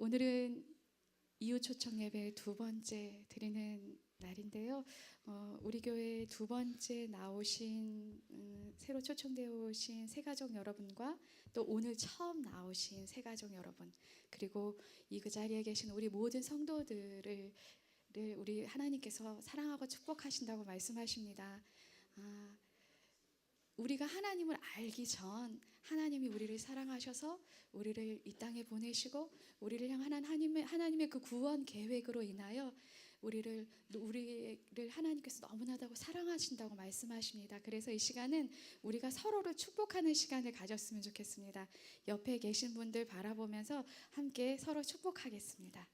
오늘은 이웃 초청 예배 두 번째 드리는 날인데요. 우리 교회 두 번째 나오신 새로 초청되어 오신 새가족 여러분과 또 오늘 처음 나오신 새가족 여러분, 그리고 이 그 자리에 계신 우리 모든 성도들을 우리 하나님께서 사랑하고 축복하신다고 말씀하십니다. 우리가 하나님을 알기 전 하나님이 우리를 사랑하셔서 우리를 이 땅에 보내시고 우리를 향한 하나님의 그 구원 계획으로 인하여 우리를 하나님께서 너무나도 사랑하신다고 말씀하십니다. 그래서 이 시간은 우리가 서로를 축복하는 시간을 가졌으면 좋겠습니다. 옆에 계신 분들 바라보면서 함께 서로 축복하겠습니다.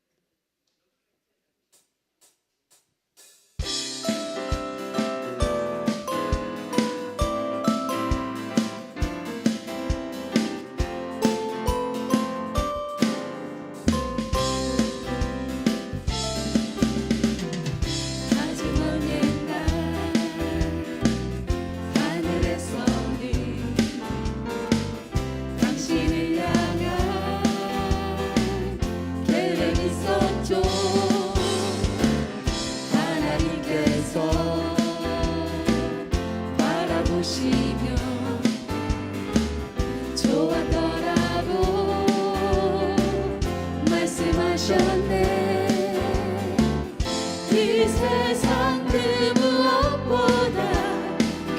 이 세상 그 무엇보다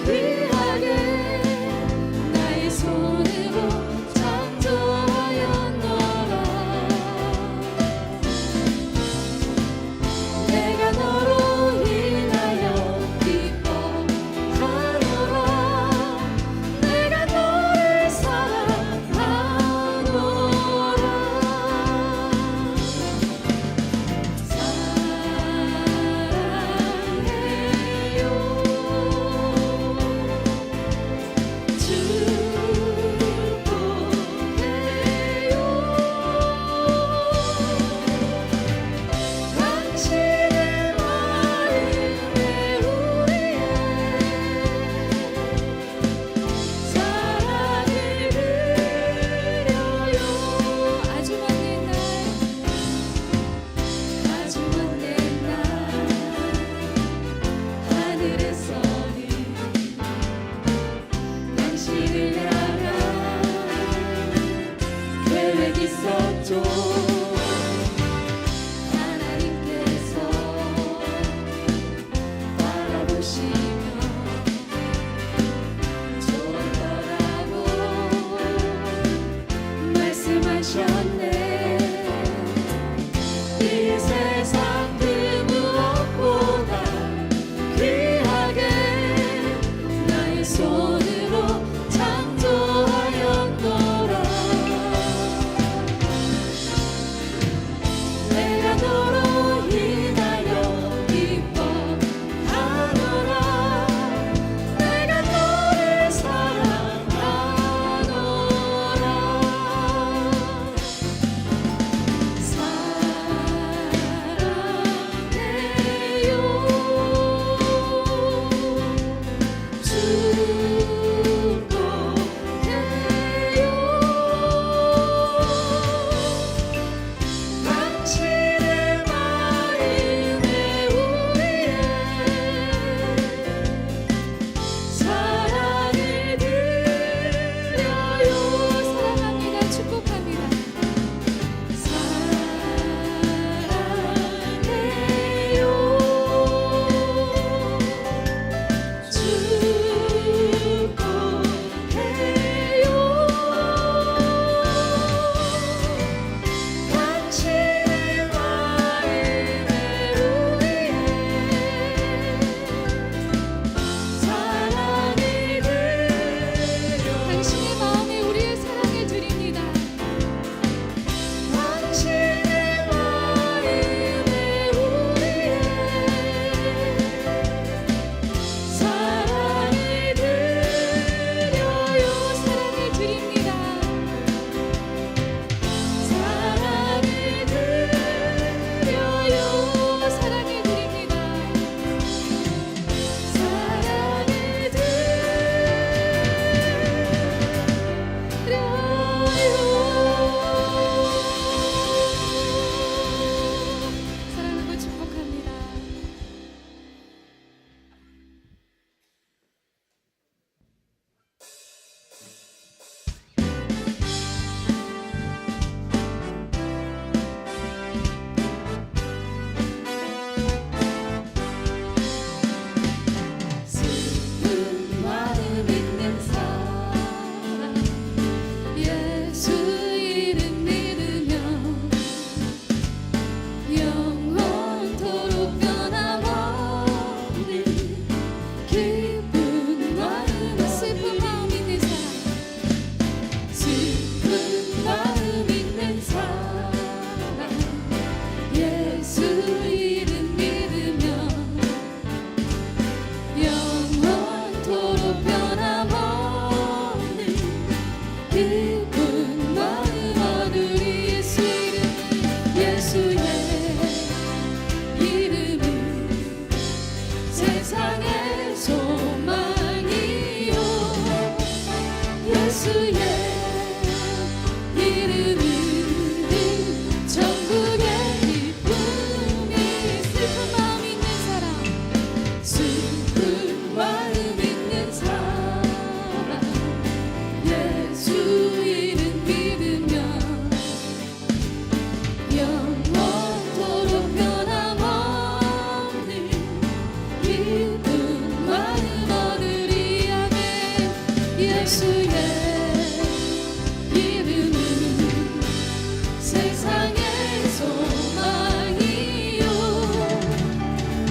귀하게 나의 손으로 창조하였노라. 내가 너로 인하여 기뻐하노라. 내가 너를 사랑하노라. 사랑하노라.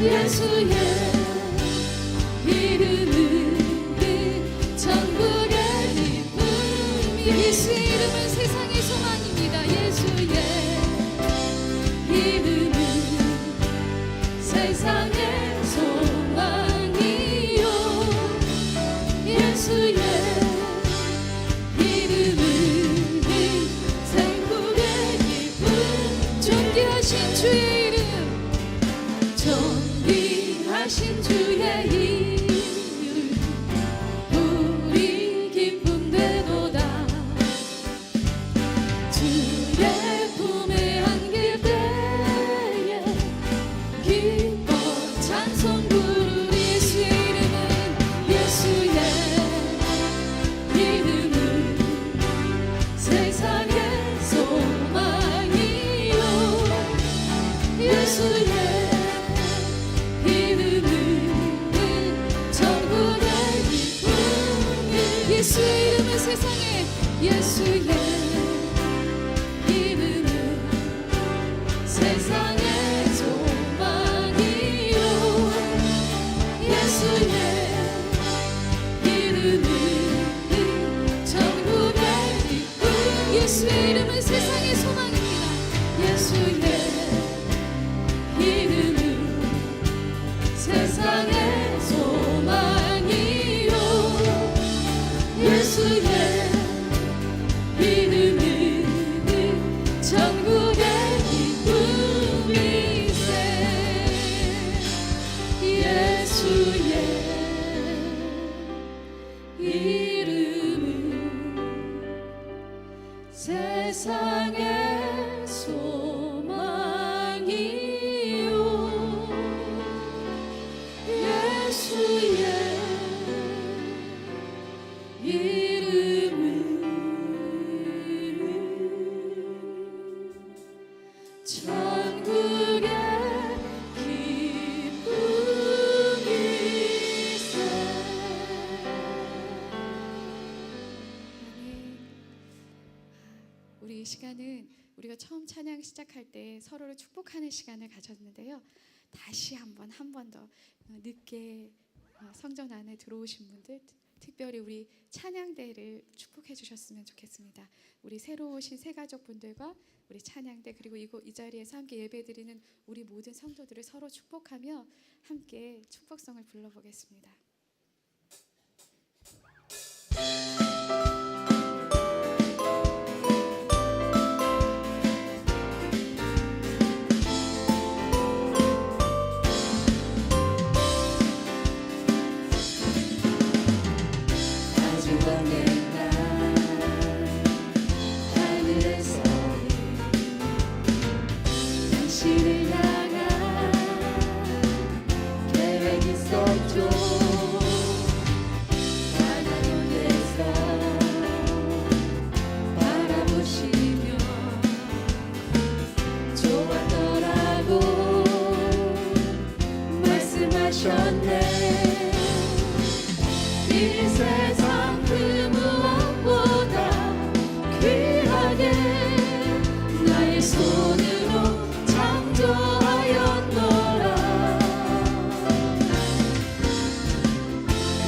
예수의 이름은 천국의 기쁨. 예수의 이름은 세상의 소망입니다. 예수의 이름은 세상의 소망이요. 예수의 이름은 천국의 기쁨. 존귀하신 주의 이름, 존귀하신 주의 이름 우리 기쁨 되도다. 주의 품에 안길 때에 기뻐 찬송 부르리. 예수의 이름은 예수의 이름은 세상의 소망이요. 예수의 이름은 천국의 기쁨. 예수의 이름은 세상에 예수의 이름은 세상의 소망이요. 예수의 이름은 천국의 기쁨. 예수의 이름은 세상의 소망입니다. 예수의 이름은 세상의 소망이요. 예수의 이름은 천국의 기쁨이세. 예수의 이름은 세상의 소망이요. 예수의 이름은 천국의 기쁨이세. 아멘. 우리 이 시간은 우리가 처음 찬양 시작할 때 서로를 축복하는 시간을 가졌는데요. 다시 한 번 더 늦게 성전 안에 들어오신 분들, 특별히 우리 찬양대를 축복해 주셨으면 좋겠습니다. 우리 새로 오신 새 가족분들과 우리 찬양대, 그리고 이 자리에서 함께 예배드리는 우리 모든 성도들을 서로 축복하며 함께 축복성을 불러보겠습니다. 당신을 향한 계획 있었죠. 하나님께서 바라보시며 좋았더라고 말씀하셨네. 이 세상 그 무엇보다 귀하게 나의 손으로 창조하였노라.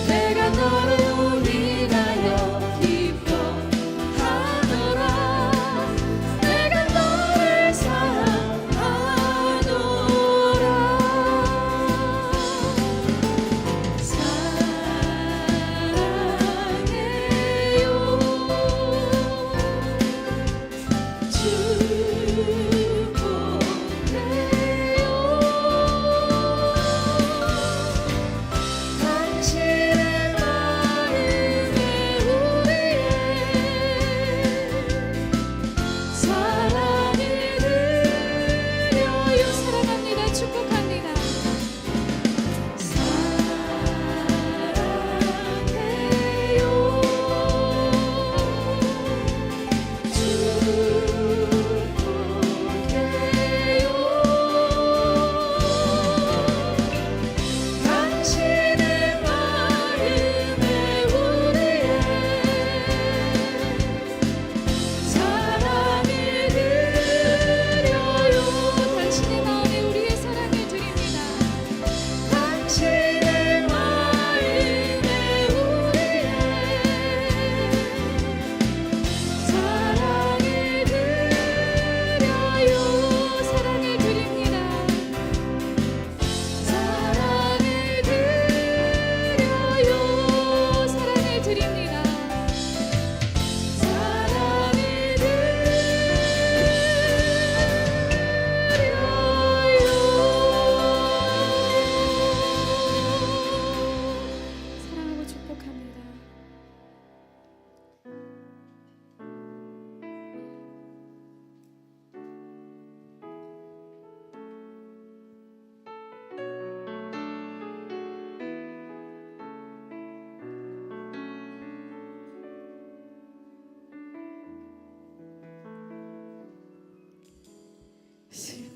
내가 너를 위하여 기뻐하노라. 내가 너를 사랑하노라. 사랑해요. 축복해요.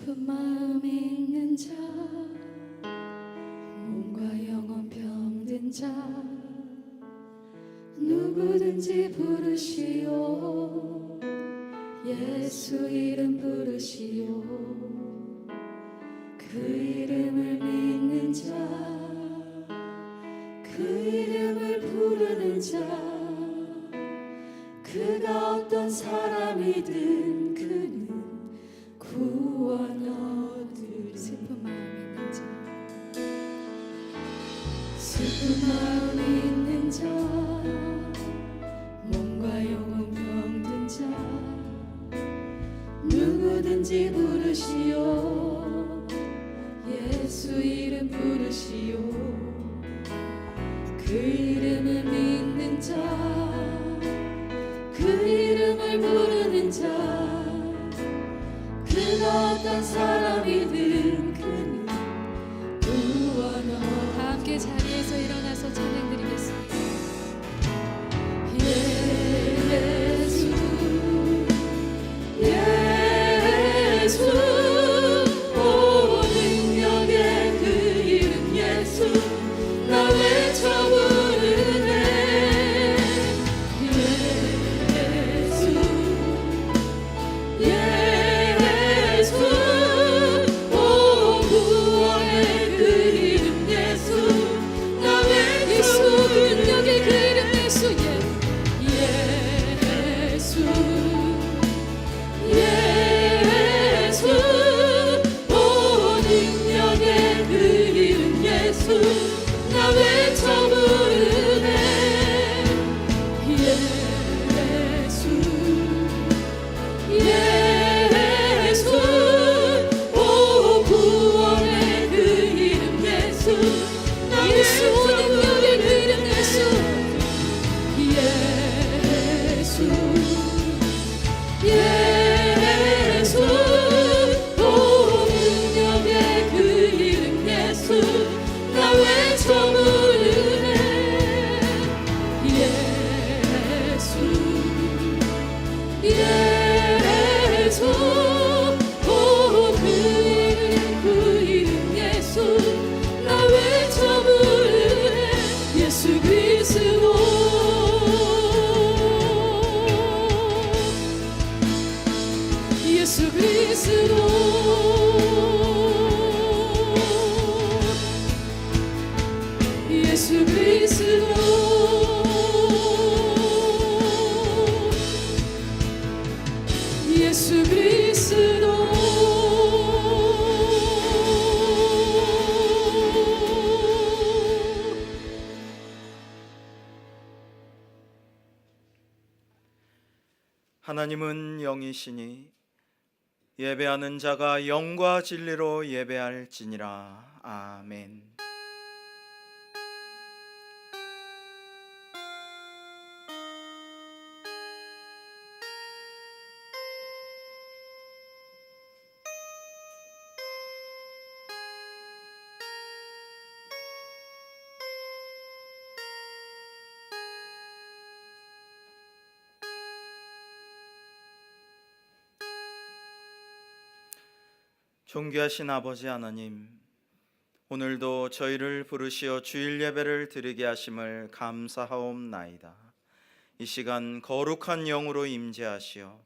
슬픈 마음 있는 자, 몸과 영혼 병든 자, 누구든지 부르시오. 예수 이름 부르시오. 그 이름을 믿는 자, 그 이름을 부르는 자, 그가 어떤 사람이든 그는 구원 얻으리. 슬픈 마음 있는 자, 슬픈 마음 있는 자, 몸과 영혼 병든 자, 누구든지 부르시오. 예수 이름 부르시오. 그 이름을 믿는 자, 그 이름을 부르는 자, 그가 어떤 사람이든 그는 구원 얻으리. 다 함께 자리에서 일어나서 찬양 드리겠습니다. 예수 예수 오 능력의 그 이름 예수 나 외쳐 부르네. 예수 예수 오 구원의 그 이름 예수 나 외쳐 능력의 그 이름 예수 예수 예수 오 능력의 그 이름 예수 나 외쳐 부르네. 예수 예수 오 구원의 그 이름 예수 나 외쳐 능력의 그 이름 예수 예수 예수 오 능력의 그 이름 예수 나 외쳐 부르네. 예수 예수 오 그 이름 예수 나 외쳐 부르네. 예수 그리스도 예수 그리스도 예수 그리스도 예수 그리스도 하나님은 영이시니 예배하는 자가 영과 진리로 예배할지니라. 아멘. 존귀하신 아버지 하나님, 오늘도 저희를 부르시어 주일 예배를 드리게 하심을 감사하옵나이다. 이 시간 거룩한 영으로 임재하시어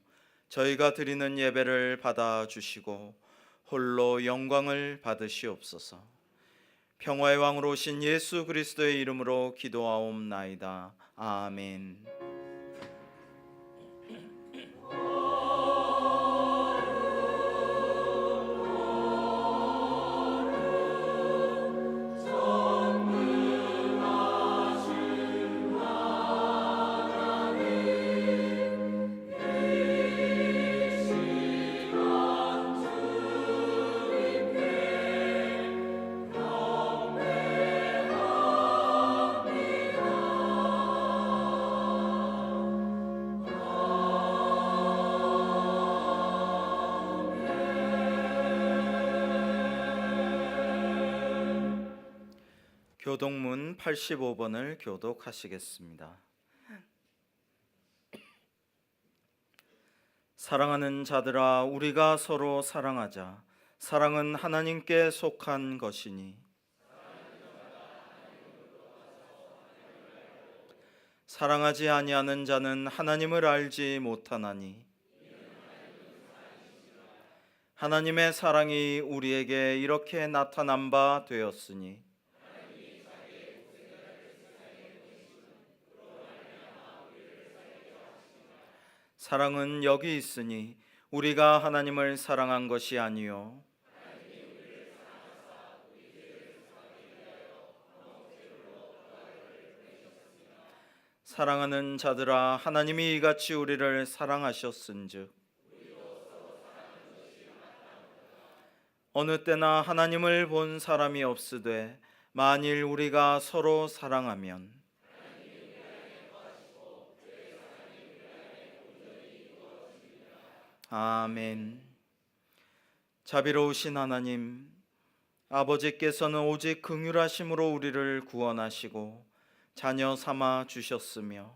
저희가 드리는 예배를 받아주시고 홀로 영광을 받으시옵소서. 평화의 왕으로 오신 예수 그리스도의 이름으로 기도하옵나이다. 아멘. 교독문 85번을 교독하시겠습니다. 사랑하는 자들아, 우리가 서로 사랑하자. 사랑은 하나님께 속한 것이니 사랑하지 아니하는 자는 하나님을 알지 못하나니 하나님의 사랑이 우리에게 이렇게 나타난 바 되었으니 사랑은 여기 있으니 우리가 하나님을 사랑한 것이 아니요 사랑하는 자들아 하나님이 이같이 우리를 사랑하셨은즉 어느 때나 하나님을 본 사람이 없으되 만일 우리가 서로 사랑하면 아멘. 자비로우신 하나님, 아버지께서는 오직 긍휼하심으로 우리를 구원하시고 자녀 삼아 주셨으며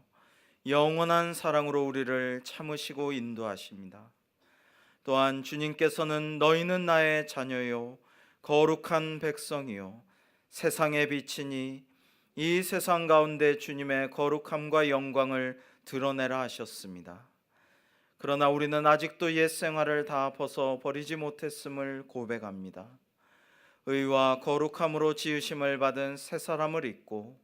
영원한 사랑으로 우리를 참으시고 인도하십니다. 또한 주님께서는 너희는 나의 자녀요 거룩한 백성이요 세상의 빛이니 이 세상 가운데 주님의 거룩함과 영광을 드러내라 하셨습니다. 그러나 우리는 아직도 옛 생활을 다 벗어버리지 못했음을 고백합니다. 의와 거룩함으로 지으심을 받은 새 사람을 입고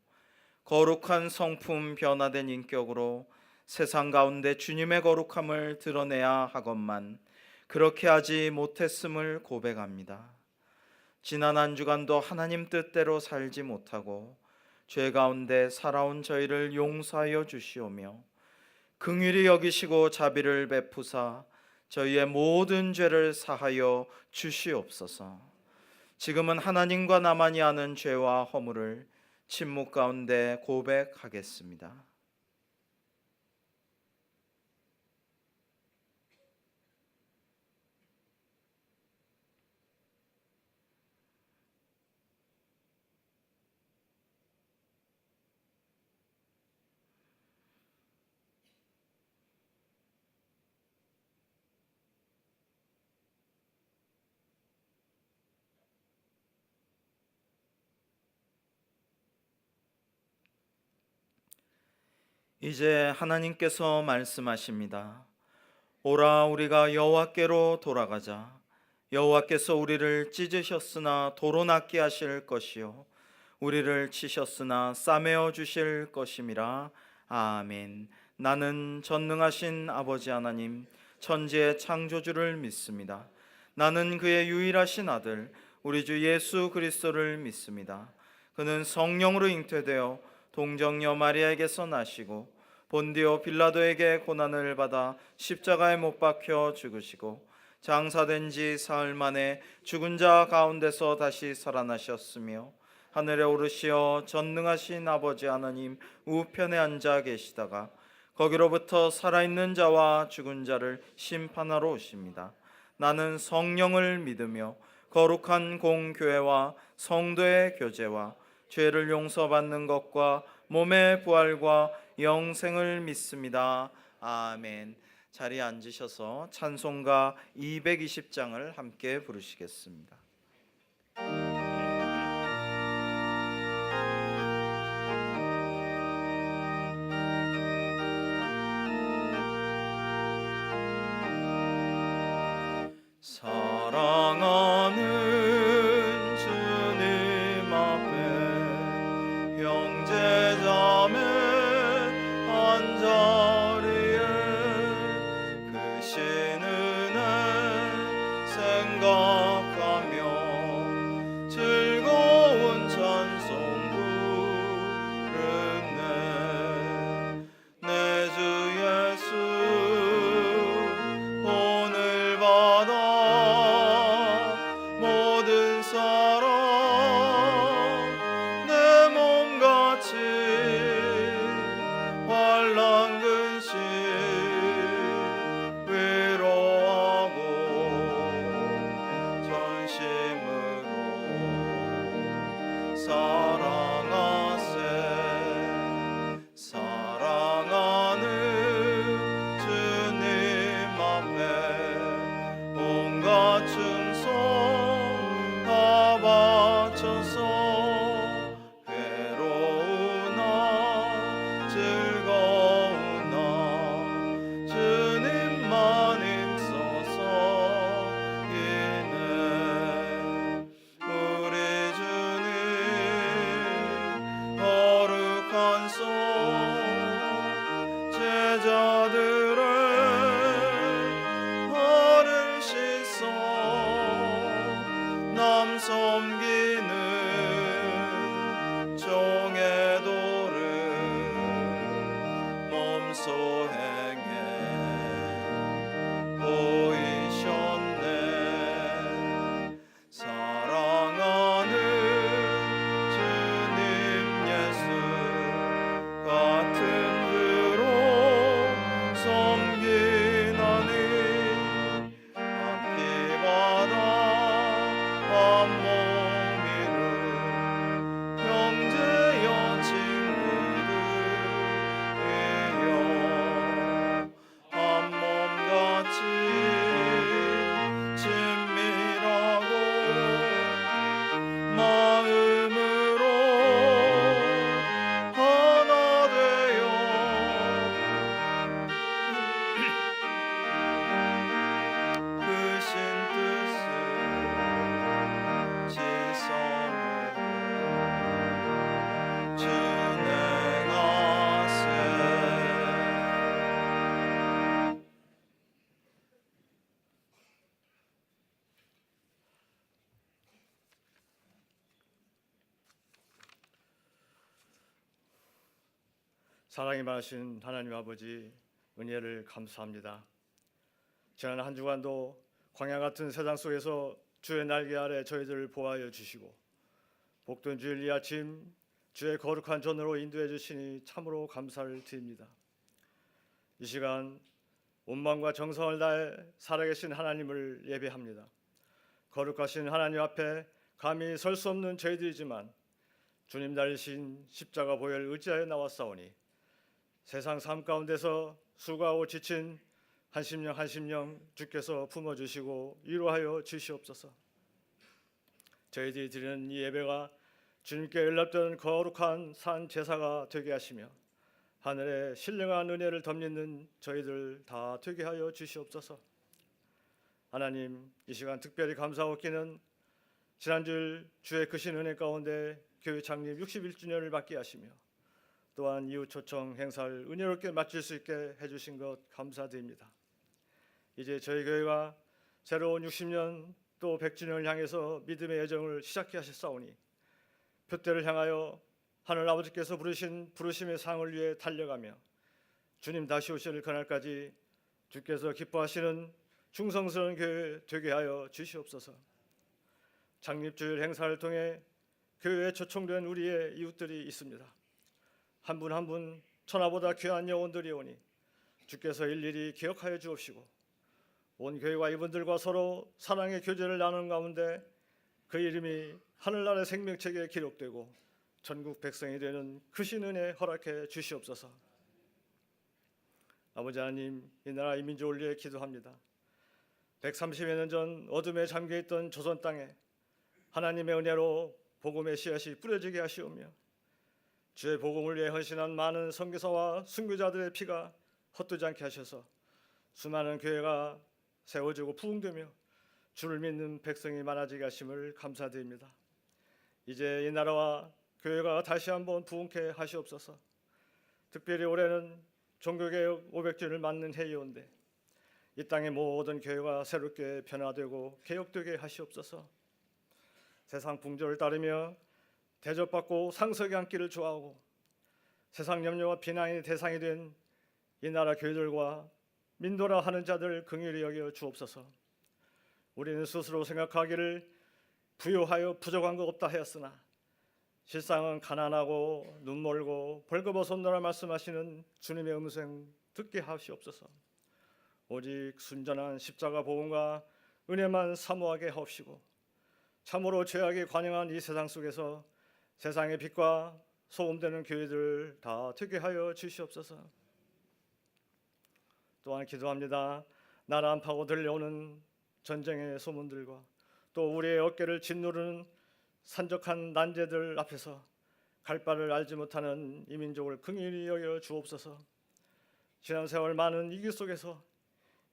거룩한 성품 변화된 인격으로 세상 가운데 주님의 거룩함을 드러내야 하건만 그렇게 하지 못했음을 고백합니다. 지난 한 주간도 하나님 뜻대로 살지 못하고 죄 가운데 살아온 저희를 용서하여 주시오며 긍휼히 여기시고 자비를 베푸사 저희의 모든 죄를 사하여 주시옵소서. 지금은 하나님과 나만이 아는 죄와 허물을 침묵 가운데 고백하겠습니다. 이제 하나님께서 말씀하십니다. 오라 우리가 여호와께로 돌아가자. 여호와께서 우리를 찢으셨으나 도로 낫게 하실 것이요 우리를 치셨으나 싸매어 주실 것임이라. 아멘. 나는 전능하신 아버지 하나님 천지의 창조주를 믿습니다. 나는 그의 유일하신 아들 우리 주 예수 그리스도를 믿습니다. 그는 성령으로 잉태되어 동정녀 마리아에게서 나시고 본디오 빌라도에게 고난을 받아 십자가에 못 박혀 죽으시고 장사된 지 사흘 만에 죽은 자 가운데서 다시 살아나셨으며 하늘에 오르시어 전능하신 아버지 하나님 우편에 앉아 계시다가 거기로부터 살아있는 자와 죽은 자를 심판하러 오십니다. 나는 성령을 믿으며 거룩한 공교회와 성도의 교제와 죄를 용서받는 것과 몸의 부활과 영생을 믿습니다. 아멘. 자리에 앉으셔서 찬송가 220장을 함께 부르시겠습니다. 사랑하는 주님 앞에 형제자매 한자리에 그 신은혜 생각하며 즐거운 찬송 부르네. 내 주 예수 오늘 받아 모든 사랑 내 몸같이 환난 근심 위로하고 섬기는 종의 도를 몸소 행해 보이셨네. 사랑하는 주님 예수 같은 그로 섬기나니 한 피바다 한 몸이루 형제여 친구들이여 한 몸같이 친밀하고 마음으로 하나 되어 크신 뜻을 지성으로 준행하세. 사랑이 많으신 하나님 아버지, 은혜를 감사합니다. 지난 한 주간도 광야 같은 세상 속에서 주의 날개 아래 저희들을 보호하여 주시고 복된 주일 이 아침 주의 거룩한 전으로 인도해 주시니 참으로 감사를 드립니다. 이 시간 온 마음과 정성을 다해 살아계신 하나님을 예배합니다. 거룩하신 하나님 앞에 감히 설 수 없는 저희들이지만 주님 달리신 십자가 보혈 의지하여 나왔사오니 세상 삶 가운데서 수고하고 지친 한 심령 주께서 품어주시고 위로하여 주시옵소서. 저희들이 드리는 이 예배가 주님께 연락된 거룩한 산 제사가 되게 하시며 하늘의 신령한 은혜를 덧입는 저희들 다 되게 하여 주시옵소서. 하나님, 이 시간 특별히 감사하고 끼는 지난주 주의 크신 은혜 가운데 교회 창립 61주년을 맞게 하시며 또한 이웃 초청 행사를 은혜롭게 마칠 수 있게 해주신 것 감사드립니다. 이제 저희 교회가 새로운 60년 또 100주년을 향해서 믿음의 여정을 시작해 하셨사오니 표대를 향하여 하늘 아버지께서 부르신 부르심의 상을 위해 달려가며 주님 다시 오실 그날까지 주께서 기뻐하시는 충성스러운 교회 되게 하여 주시옵소서. 창립주일 행사를 통해 교회에 초청된 우리의 이웃들이 있습니다. 한 분 한 분 천하보다 귀한 영혼들이 오니 주께서 일일이 기억하여 주옵시고 온 교회가 이분들과 서로 사랑의 교제를 나누는 가운데 그 이름이 하늘나라의 생명책에 기록되고 전국 백성이 되는 크신 은혜 허락해 주시옵소서. 아버지 하나님, 이 나라 이 민족을 위해 기도합니다. 130여 년 전 어둠에 잠겨있던 조선 땅에 하나님의 은혜로 복음의 씨앗이 뿌려지게 하시오며 주의 복음을 위해 헌신한 많은 선교사와 순교자들의 피가 헛되지 않게 하셔서 수많은 교회가 세워지고 부흥되며 주를 믿는 백성이 많아지게 하심을 감사드립니다. 이제 이 나라와 교회가 다시 한번 부흥케 하시옵소서. 특별히 올해는 종교개혁 500주년을 맞는 해이온데 이 땅의 모든 교회가 새롭게 변화되고 개혁되게 하시옵소서. 세상 풍조를 따르며 대접받고 상석에 앉기를 좋아하고 세상 염려와 비난의 대상이 된 이 나라 교회들과 민도라 하는 자들 긍휼히 여겨 주옵소서. 우리는 스스로 생각하기를 부유하여 부족한 것 없다 하였으나 실상은 가난하고 눈멀고 벌거벗었노라 말씀하시는 주님의 음성 듣게 하시옵소서. 오직 순전한 십자가 복음과 은혜만 사모하게 하옵시고 참으로 죄악에 관영한 이 세상 속에서 세상의 빛과 소음되는 교회들 다 되게 하여 주시옵소서. 또한 기도합니다. 나라 안팎으로 들려오는 전쟁의 소문들과 또 우리의 어깨를 짓누르는 산적한 난제들 앞에서 갈 바를 알지 못하는 이 민족을 긍휼히 여겨 주옵소서. 지난 세월 많은 위기 속에서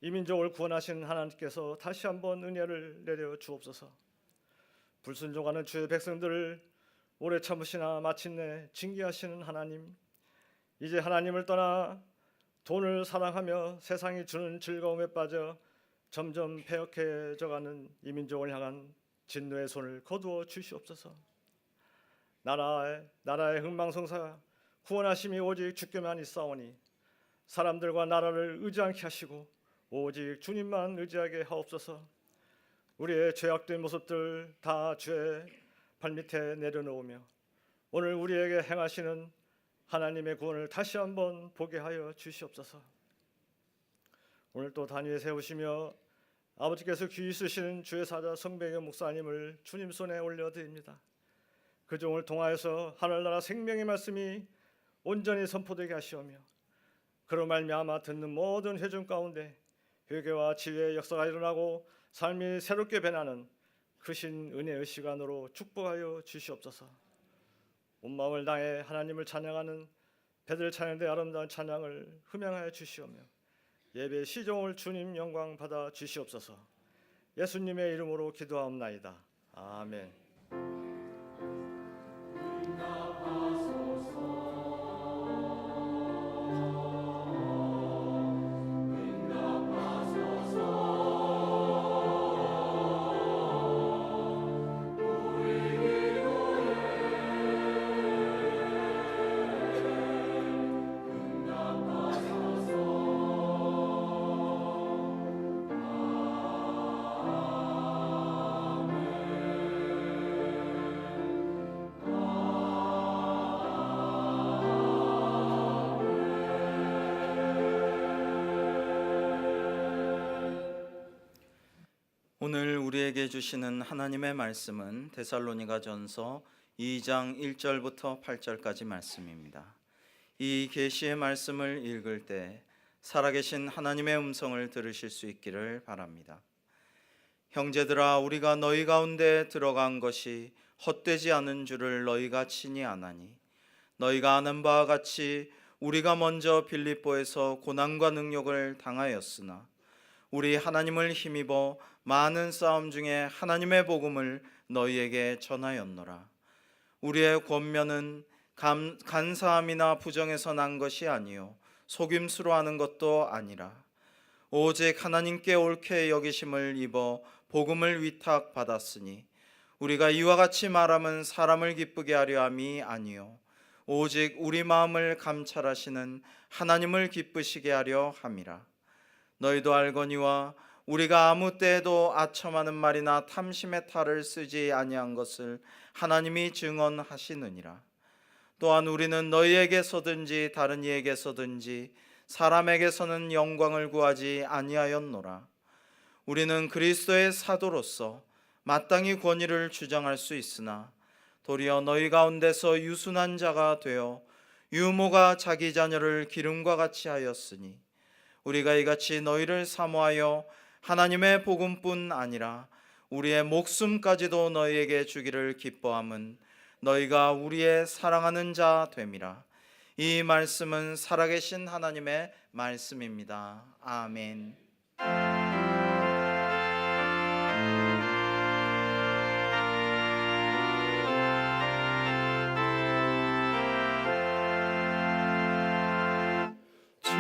이 민족을 구원하신 하나님께서 다시 한번 은혜를 내려 주옵소서. 불순종하는 주의 백성들을 오래 참으시나 마침내 징계하시는 하나님, 이제 하나님을 떠나 돈을 사랑하며 세상이 주는 즐거움에 빠져 점점 폐역해져가는 이 민족을 향한 진노의 손을 거두어 주시옵소서. 나라의 흥망성쇠 구원하심이 오직 주께만 있사오니 사람들과 나라를 의지않게 하시고 오직 주님만 의지하게 하옵소서. 우리의 죄악된 모습들 다 주의 발밑에 내려놓으며 오늘 우리에게 행하시는 하나님의 구원을 다시 한번 보게 하여 주시옵소서. 오늘 또 단위에 세우시며 아버지께서 귀히 쓰시는 주의 사자 성백의 목사님을 주님 손에 올려드립니다. 그 종을 통하여서 하늘나라 생명의 말씀이 온전히 선포되게 하시오며 그로 말미암아 듣는 모든 회중 가운데 회개와 지혜의 역사가 일어나고 삶이 새롭게 변하는 크신 은혜의 시간으로 축복하여 주시옵소서. 온 마음을 다해 하나님을 찬양하는 배들 찬양대 아름다운 찬양을 흠양하여 주시오며 예배 시종을 주님 영광 받아 주시옵소서. 예수님의 이름으로 기도하옵나이다. 아멘. 오늘 우리에게 주시는 하나님의 말씀은 데살로니가전서 2장 1절부터 8절까지 말씀입니다. 이 계시의 말씀을 읽을 때 살아계신 하나님의 음성을 들으실 수 있기를 바랍니다. 형제들아, 우리가 너희 가운데 들어간 것이 헛되지 않은 줄을 너희가 친히 아나니 너희가 아는 바와 같이 우리가 먼저 빌립보에서 고난과 능욕을 당하였으나 우리 하나님을 힘입어 많은 싸움 중에 하나님의 복음을 너희에게 전하였노라. 우리의 권면은 간사함이나 부정에서 난 것이 아니요 속임수로 하는 것도 아니라 오직 하나님께 옳게 여기심을 입어 복음을 위탁받았으니 우리가 이와 같이 말함은 사람을 기쁘게 하려 함이 아니요 오직 우리 마음을 감찰하시는 하나님을 기쁘시게 하려 함이라. 너희도 알거니와 우리가 아무 때에도 아첨하는 말이나 탐심의 탈을 쓰지 아니한 것을 하나님이 증언하시느니라. 또한 우리는 너희에게서든지 다른 이에게서든지 사람에게서는 영광을 구하지 아니하였노라. 우리는 그리스도의 사도로서 마땅히 권위를 주장할 수 있으나 도리어 너희 가운데서 유순한 자가 되어 유모가 자기 자녀를 기름과 같이 하였으니 우리가 이같이 너희를 사모하여 하나님의 복음뿐 아니라 우리의 목숨까지도 너희에게 주기를 기뻐함은 너희가 우리의 사랑하는 자 됨이라. 이 말씀은 살아계신 하나님의 말씀입니다. 아멘.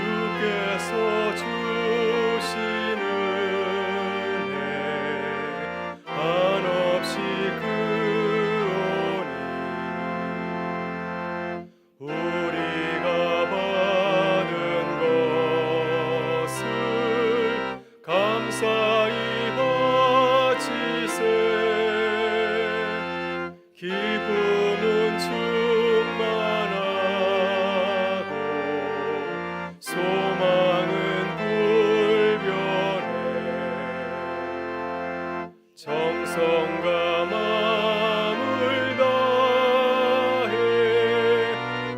주께서 주시는 은혜 한없이 크오니 우리가 받은 것을 감사히 바치세. 기쁨은 충만하고 소망은 불변해. 정성과 마음을 다해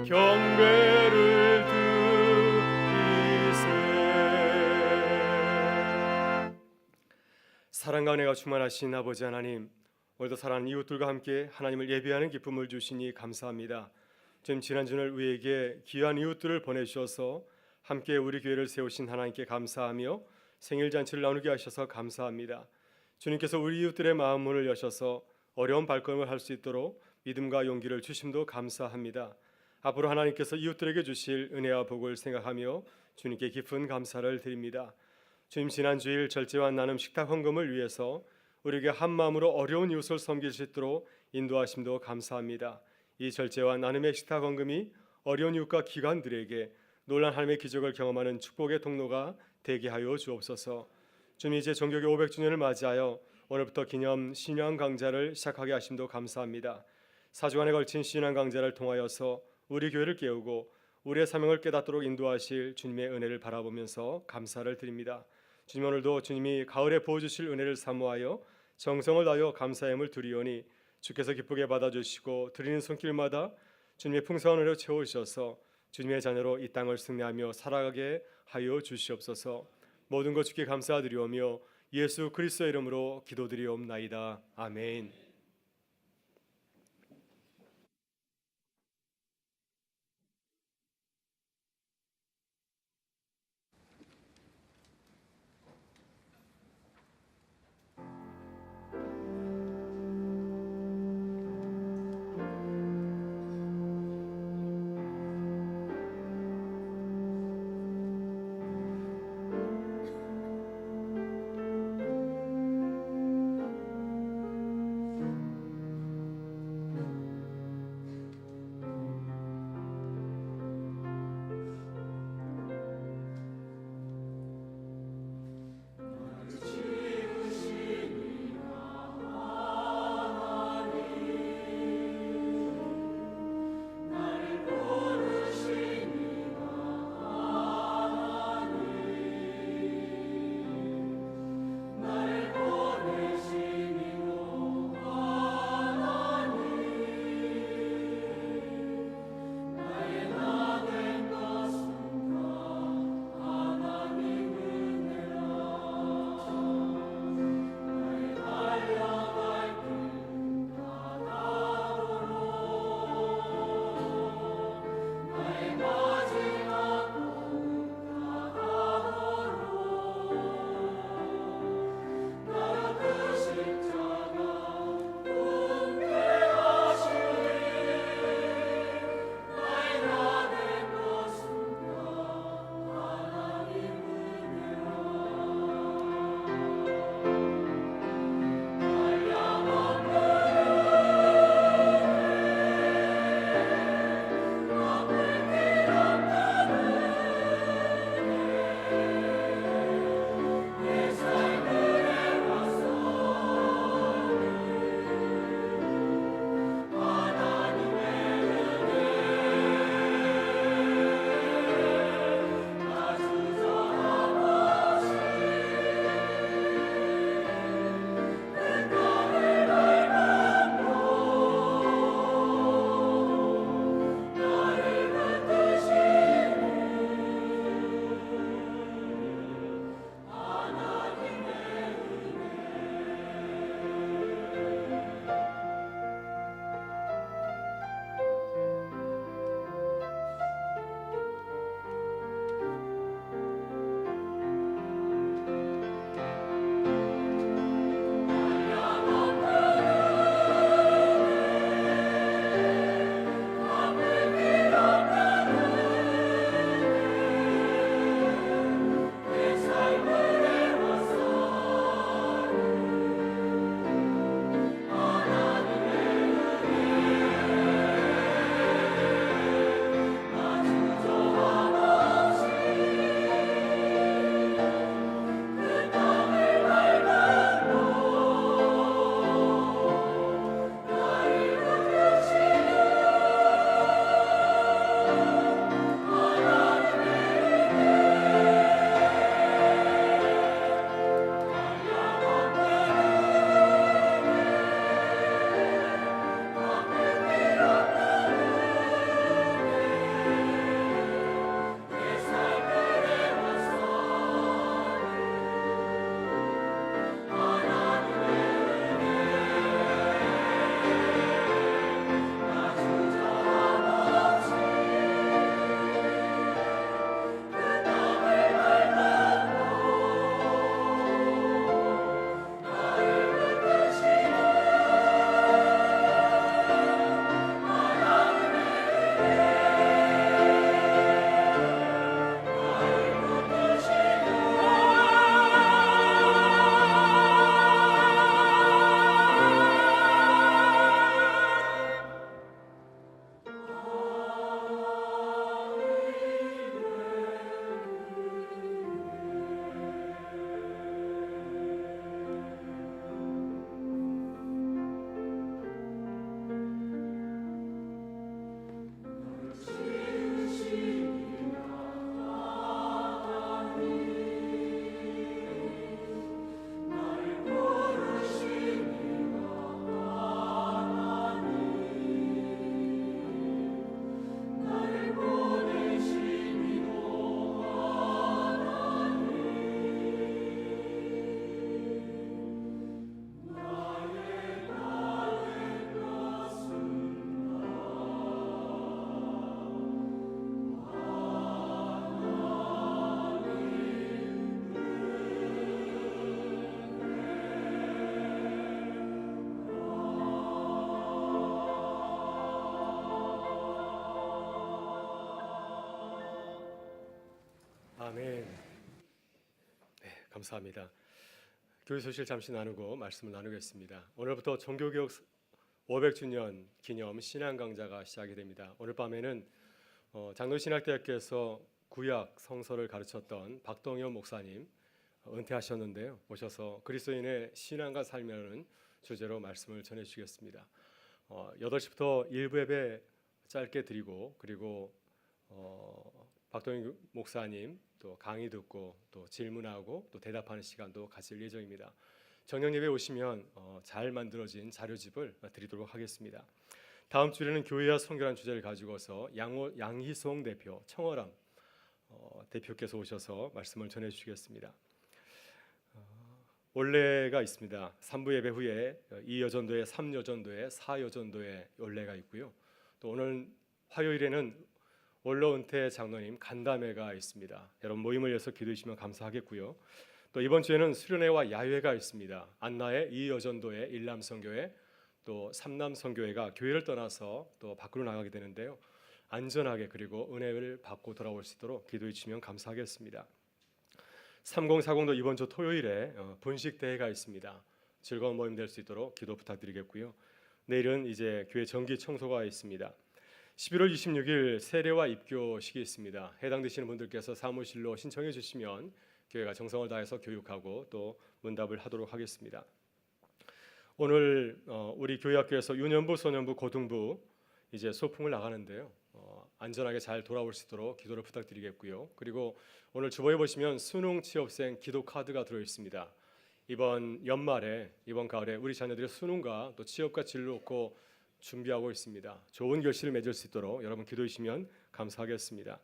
경배를 드리세. 사랑과 은혜가 충만하신 아버지 하나님, 오늘도 사랑하는 이웃들과 함께 하나님을 예배하는 기쁨을 주시니 감사합니다. 지금 지난주를 우리에게 귀한 이웃들을 보내주셔서 함께 우리 교회를 세우신 하나님께 감사하며 생일잔치를 나누게 하셔서 감사합니다. 주님께서 우리 이웃들의 마음문을 여셔서 어려운 발걸음을 할 수 있도록 믿음과 용기를 주심도 감사합니다. 앞으로 하나님께서 이웃들에게 주실 은혜와 복을 생각하며 주님께 깊은 감사를 드립니다. 주님, 지난 주일 절제와 나눔 식탁 헌금을 위해서 우리에게 한 마음으로 어려운 이웃을 섬길 수 있도록 인도하심도 감사합니다. 이 절제와 나눔의 식탁 헌금이 어려운 이웃과 기관들에게 놀란 하나님의 기적을 경험하는 축복의 통로가 되게 하여 주옵소서. 주님, 이제 종교계 500주년을 맞이하여 오늘부터 기념 신앙 강좌를 시작하게 하심도 감사합니다. 4주간에 걸친 신앙 강좌를 통하여서 우리 교회를 깨우고 우리의 사명을 깨닫도록 인도하실 주님의 은혜를 바라보면서 감사를 드립니다. 주님, 오늘도 주님이 가을에 부어주실 은혜를 사모하여 정성을 다하여 감사함을 드리오니 주께서 기쁘게 받아주시고 드리는 손길마다 주님의 풍성한 은혜로 채우셔서 주님의 자녀로 이 땅을 승리하며 살아가게 하여 주시옵소서. 모든 것 주께 감사드리오며 예수 그리스도의 이름으로 기도드리옵나이다. 아멘. 감사합니다. 교회 소식을 잠시 나누고 말씀을 나누겠습니다. 오늘부터 종교개혁 500주년 기념 신앙 강좌가 시작이 됩니다. 오늘 밤에는 장로신학대학교에서 구약 성서를 가르쳤던 박동현 목사님 은퇴하셨는데요. 오셔서 그리스도인의 신앙과 삶이라는 주제로 말씀을 전해주시겠습니다. 8시부터 일부 예배 짧게 드리고 그리고 박동현 목사님 또 강의 듣고 또 질문하고 또 대답하는 시간도 가질 예정입니다. 저녁 예배 오시면 잘 만들어진 자료집을 드리도록 하겠습니다. 다음 주에는 교회와 선교라는 주제를 가지고서 양희송 대표, 청어람 대표께서 오셔서 말씀을 전해주시겠습니다. 원래가 있습니다. 3부 예배 후에 2여전도회, 3여전도회, 4여전도회 원래가 있고요. 또 오늘 화요일에는 원로 은퇴 장로님 간담회가 있습니다. 여러분 모임을 위해서 기도해 주시면 감사하겠고요. 또 이번 주에는 수련회와 야외가 있습니다. 안나의 2여전도회, 일남선교회, 또 삼남선교회가 교회를 떠나서 또 밖으로 나가게 되는데요. 안전하게 그리고 은혜를 받고 돌아올 수 있도록 기도해 주시면 감사하겠습니다. 3040도 이번 주 토요일에 분식 대회가 있습니다. 즐거운 모임 될 수 있도록 기도 부탁드리겠고요. 내일은 이제 교회 정기 청소가 있습니다. 11월 26일 세례와 입교식이 있습니다. 해당되시는 분들께서 사무실로 신청해 주시면 교회가 정성을 다해서 교육하고 또 문답을 하도록 하겠습니다. 오늘 우리 교회학교에서 유년부, 소년부, 고등부 이제 소풍을 나가는데요. 안전하게 잘 돌아올 수 있도록 기도를 부탁드리겠고요. 그리고 오늘 주보에 보시면 수능 취업생 기도 카드가 들어 있습니다. 이번 연말에 이번 가을에 우리 자녀들의 수능과 또 취업과 진로 놓고 준비하고 있습니다. 좋은 결실을 맺을 수 있도록 여러분 기도해 주시면 감사하겠습니다.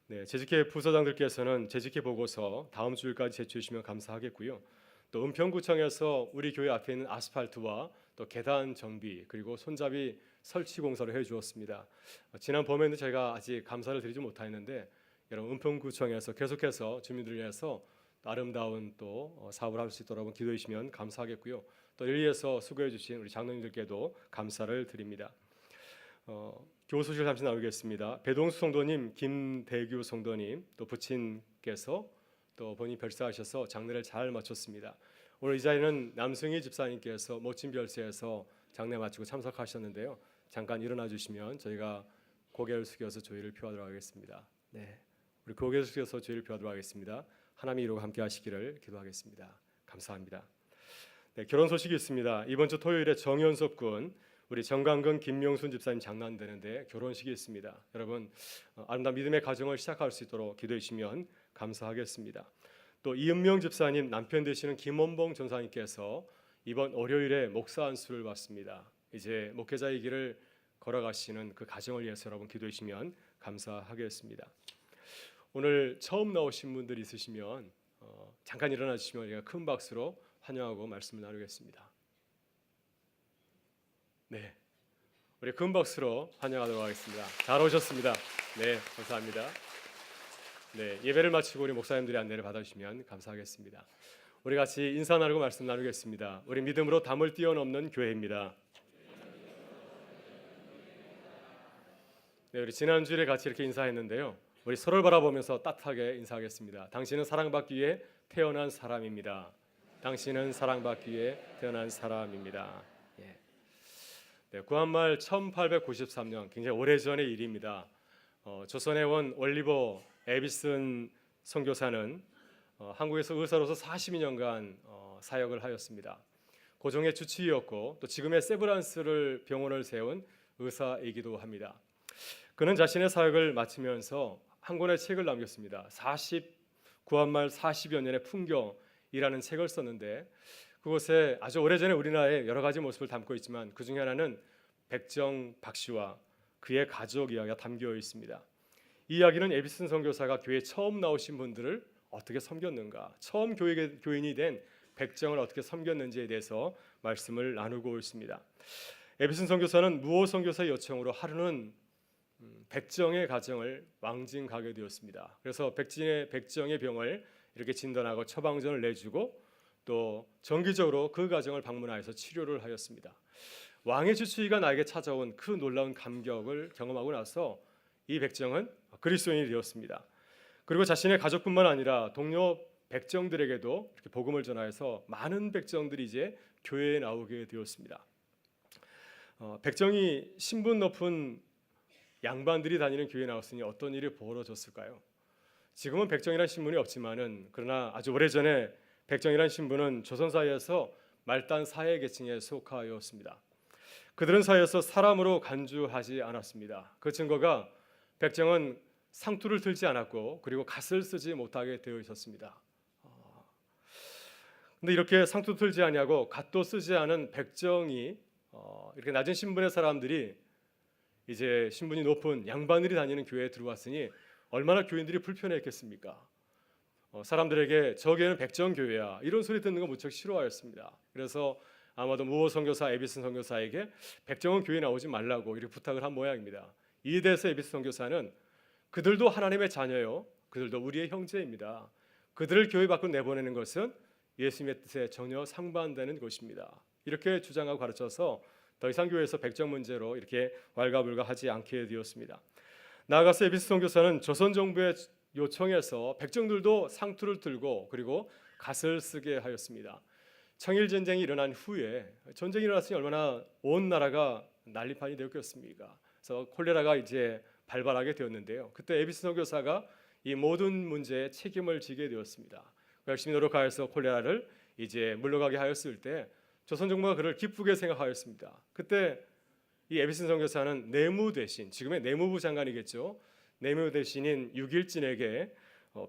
네, 재직회 부서장들께서는 재직회 보고서 다음 주일까지 제출해 주시면 감사하겠고요. 또 은평구청에서 우리 교회 앞에 있는 아스팔트와 또 계단 정비 그리고 손잡이 설치 공사를 해 주었습니다. 지난 봄에는 제가 아직 감사를 드리지 못했는데 여러분 은평구청에서 계속해서 주민들을 위해서 아름다운 또 사업을 할 수 있도록 기도해 주시면 감사하겠고요. 또 이를 위해서 수고해 주신 우리 장로님들께도 감사를 드립니다. 교우 소식을 잠시 나누겠습니다. 배동수 성도님, 김대규 성도님, 또 부친께서 또 본인 별세하셔서 장례를 잘 마쳤습니다. 오늘 이 자리는 남승희 집사님께서 멋진 별세에서 장례 마치고 참석하셨는데요. 잠깐 일어나 주시면 저희가 고개를 숙여서 조의를 표하도록 하겠습니다. 네, 우리 고개를 숙여서 조의를 표하도록 하겠습니다. 하나님이 이루고 함께 하시기를 기도하겠습니다. 감사합니다. 네, 결혼 소식이 있습니다. 이번 주 토요일에 정현섭 군, 우리 정강근 김명순 집사님 장난되는데 결혼식이 있습니다. 여러분 아름다운 믿음의 가정을 시작할 수 있도록 기도해 주시면 감사하겠습니다. 또 이은명 집사님 남편 되시는 김원봉 전사님께서 이번 월요일에 목사 안수를 받습니다. 이제 목회자의 길을 걸어가시는 그 가정을 위해서 여러분 기도해 주시면 감사하겠습니다. 오늘 처음 나오신 분들 있으시면 잠깐 일어나 주시면 우리가 큰 박수로 환영하고 말씀을 나누겠습니다. 네, 우리 큰 박수로 환영하도록 하겠습니다. 잘 오셨습니다. 네, 감사합니다. 네, 예배를 마치고 우리 목사님들의 안내를 받아주시면 감사하겠습니다. 우리 같이 인사 나누고 말씀 나누겠습니다. 우리 믿음으로 담을 뛰어넘는 교회입니다. 네, 우리 지난주에 같이 이렇게 인사했는데요. 우리 서로를 바라보면서 따뜻하게 인사하겠습니다. 당신은 사랑받기 위해 태어난 사람입니다. 당신은 사랑받기 위해 태어난 사람입니다. 예. 네, 구한말 1893년 굉장히 오래전의 일입니다. 조선에 온 올리버 에비슨 선교사는 한국에서 의사로서 42년간 사역을 하였습니다. 고종의 주치의였고 또 지금의 세브란스를 병원을 세운 의사이기도 합니다. 그는 자신의 사역을 마치면서 한 권의 책을 남겼습니다. 구한말 40여 년의 풍경이라는 책을 썼는데 그곳에 아주 오래전에 우리나라의 여러 가지 모습을 담고 있지만 그 중에 하나는 백정 박씨와 그의 가족 이야기가 담겨 있습니다. 이 이야기는 에비슨 선교사가 교회에 처음 나오신 분들을 어떻게 섬겼는가, 처음 교인이 된 백정을 어떻게 섬겼는지에 대해서 말씀을 나누고 있습니다. 에비슨 선교사는 무호 선교사의 요청으로 하루는 백정의 가정을 왕진가게 되었습니다. 그래서 백정의 병을 이렇게 진단하고 처방전을 내주고 또 정기적으로 그 가정을 방문하여서 치료를 하였습니다. 왕의 주치의가 나에게 찾아온 그 놀라운 감격을 경험하고 나서 이 백정은 그리스도인이 되었습니다. 그리고 자신의 가족뿐만 아니라 동료 백정들에게도 이렇게 복음을 전하여서 많은 백정들이 이제 교회에 나오게 되었습니다. 백정이 신분 높은 양반들이 다니는 교회에 나왔으니 어떤 일이 벌어졌을까요? 지금은 백정이라는 신분이 없지만은 그러나 아주 오래전에 백정이라는 신분은 조선 사회에서 말단 사회 계층에 속하였습니다. 그들은 사회에서 사람으로 간주하지 않았습니다. 그 증거가 백정은 상투를 들지 않았고 그리고 갓을 쓰지 못하게 되어 있었습니다. 근데 이렇게 상투 들지 아니하고 갓도 쓰지 않은 백정이 이렇게 낮은 신분의 사람들이 이제 신분이 높은 양반들이 다니는 교회에 들어왔으니 얼마나 교인들이 불편했겠습니까? 사람들에게 저기에는 백정 교회야 이런 소리 듣는 거 무척 싫어하였습니다. 그래서 아마도 무호 선교사 에비슨 선교사에게 백정은 교회 나오지 말라고 이렇게 부탁을 한 모양입니다. 이에 대해서 에비슨 선교사는 그들도 하나님의 자녀요, 그들도 우리의 형제입니다. 그들을 교회 밖으로 내보내는 것은 예수님의 뜻에 전혀 상반되는 것입니다. 이렇게 주장하고 가르쳐서 더 이상 교회에서 백정 문제로 이렇게 왈가불가하지 않게 되었습니다. 나아가서 에비스 선교사는 조선 정부의 요청에서 백정들도 상투를 들고 그리고 갓을 쓰게 하였습니다. 청일 전쟁이 일어난 후에 전쟁이 일어났으니 얼마나 온 나라가 난리판이 되었겠습니까? 그래서 콜레라가 이제 발발하게 되었는데요. 그때 에비스 선교사가 이 모든 문제에 책임을 지게 되었습니다. 열심히 노력하여서 콜레라를 이제 물러가게 하였을 때 조선 정부가 그를 기쁘게 생각하였습니다. 그때 이 에비슨 선교사는 내무 대신, 지금의 내무부 장관이겠죠, 내무 대신인 육일진에게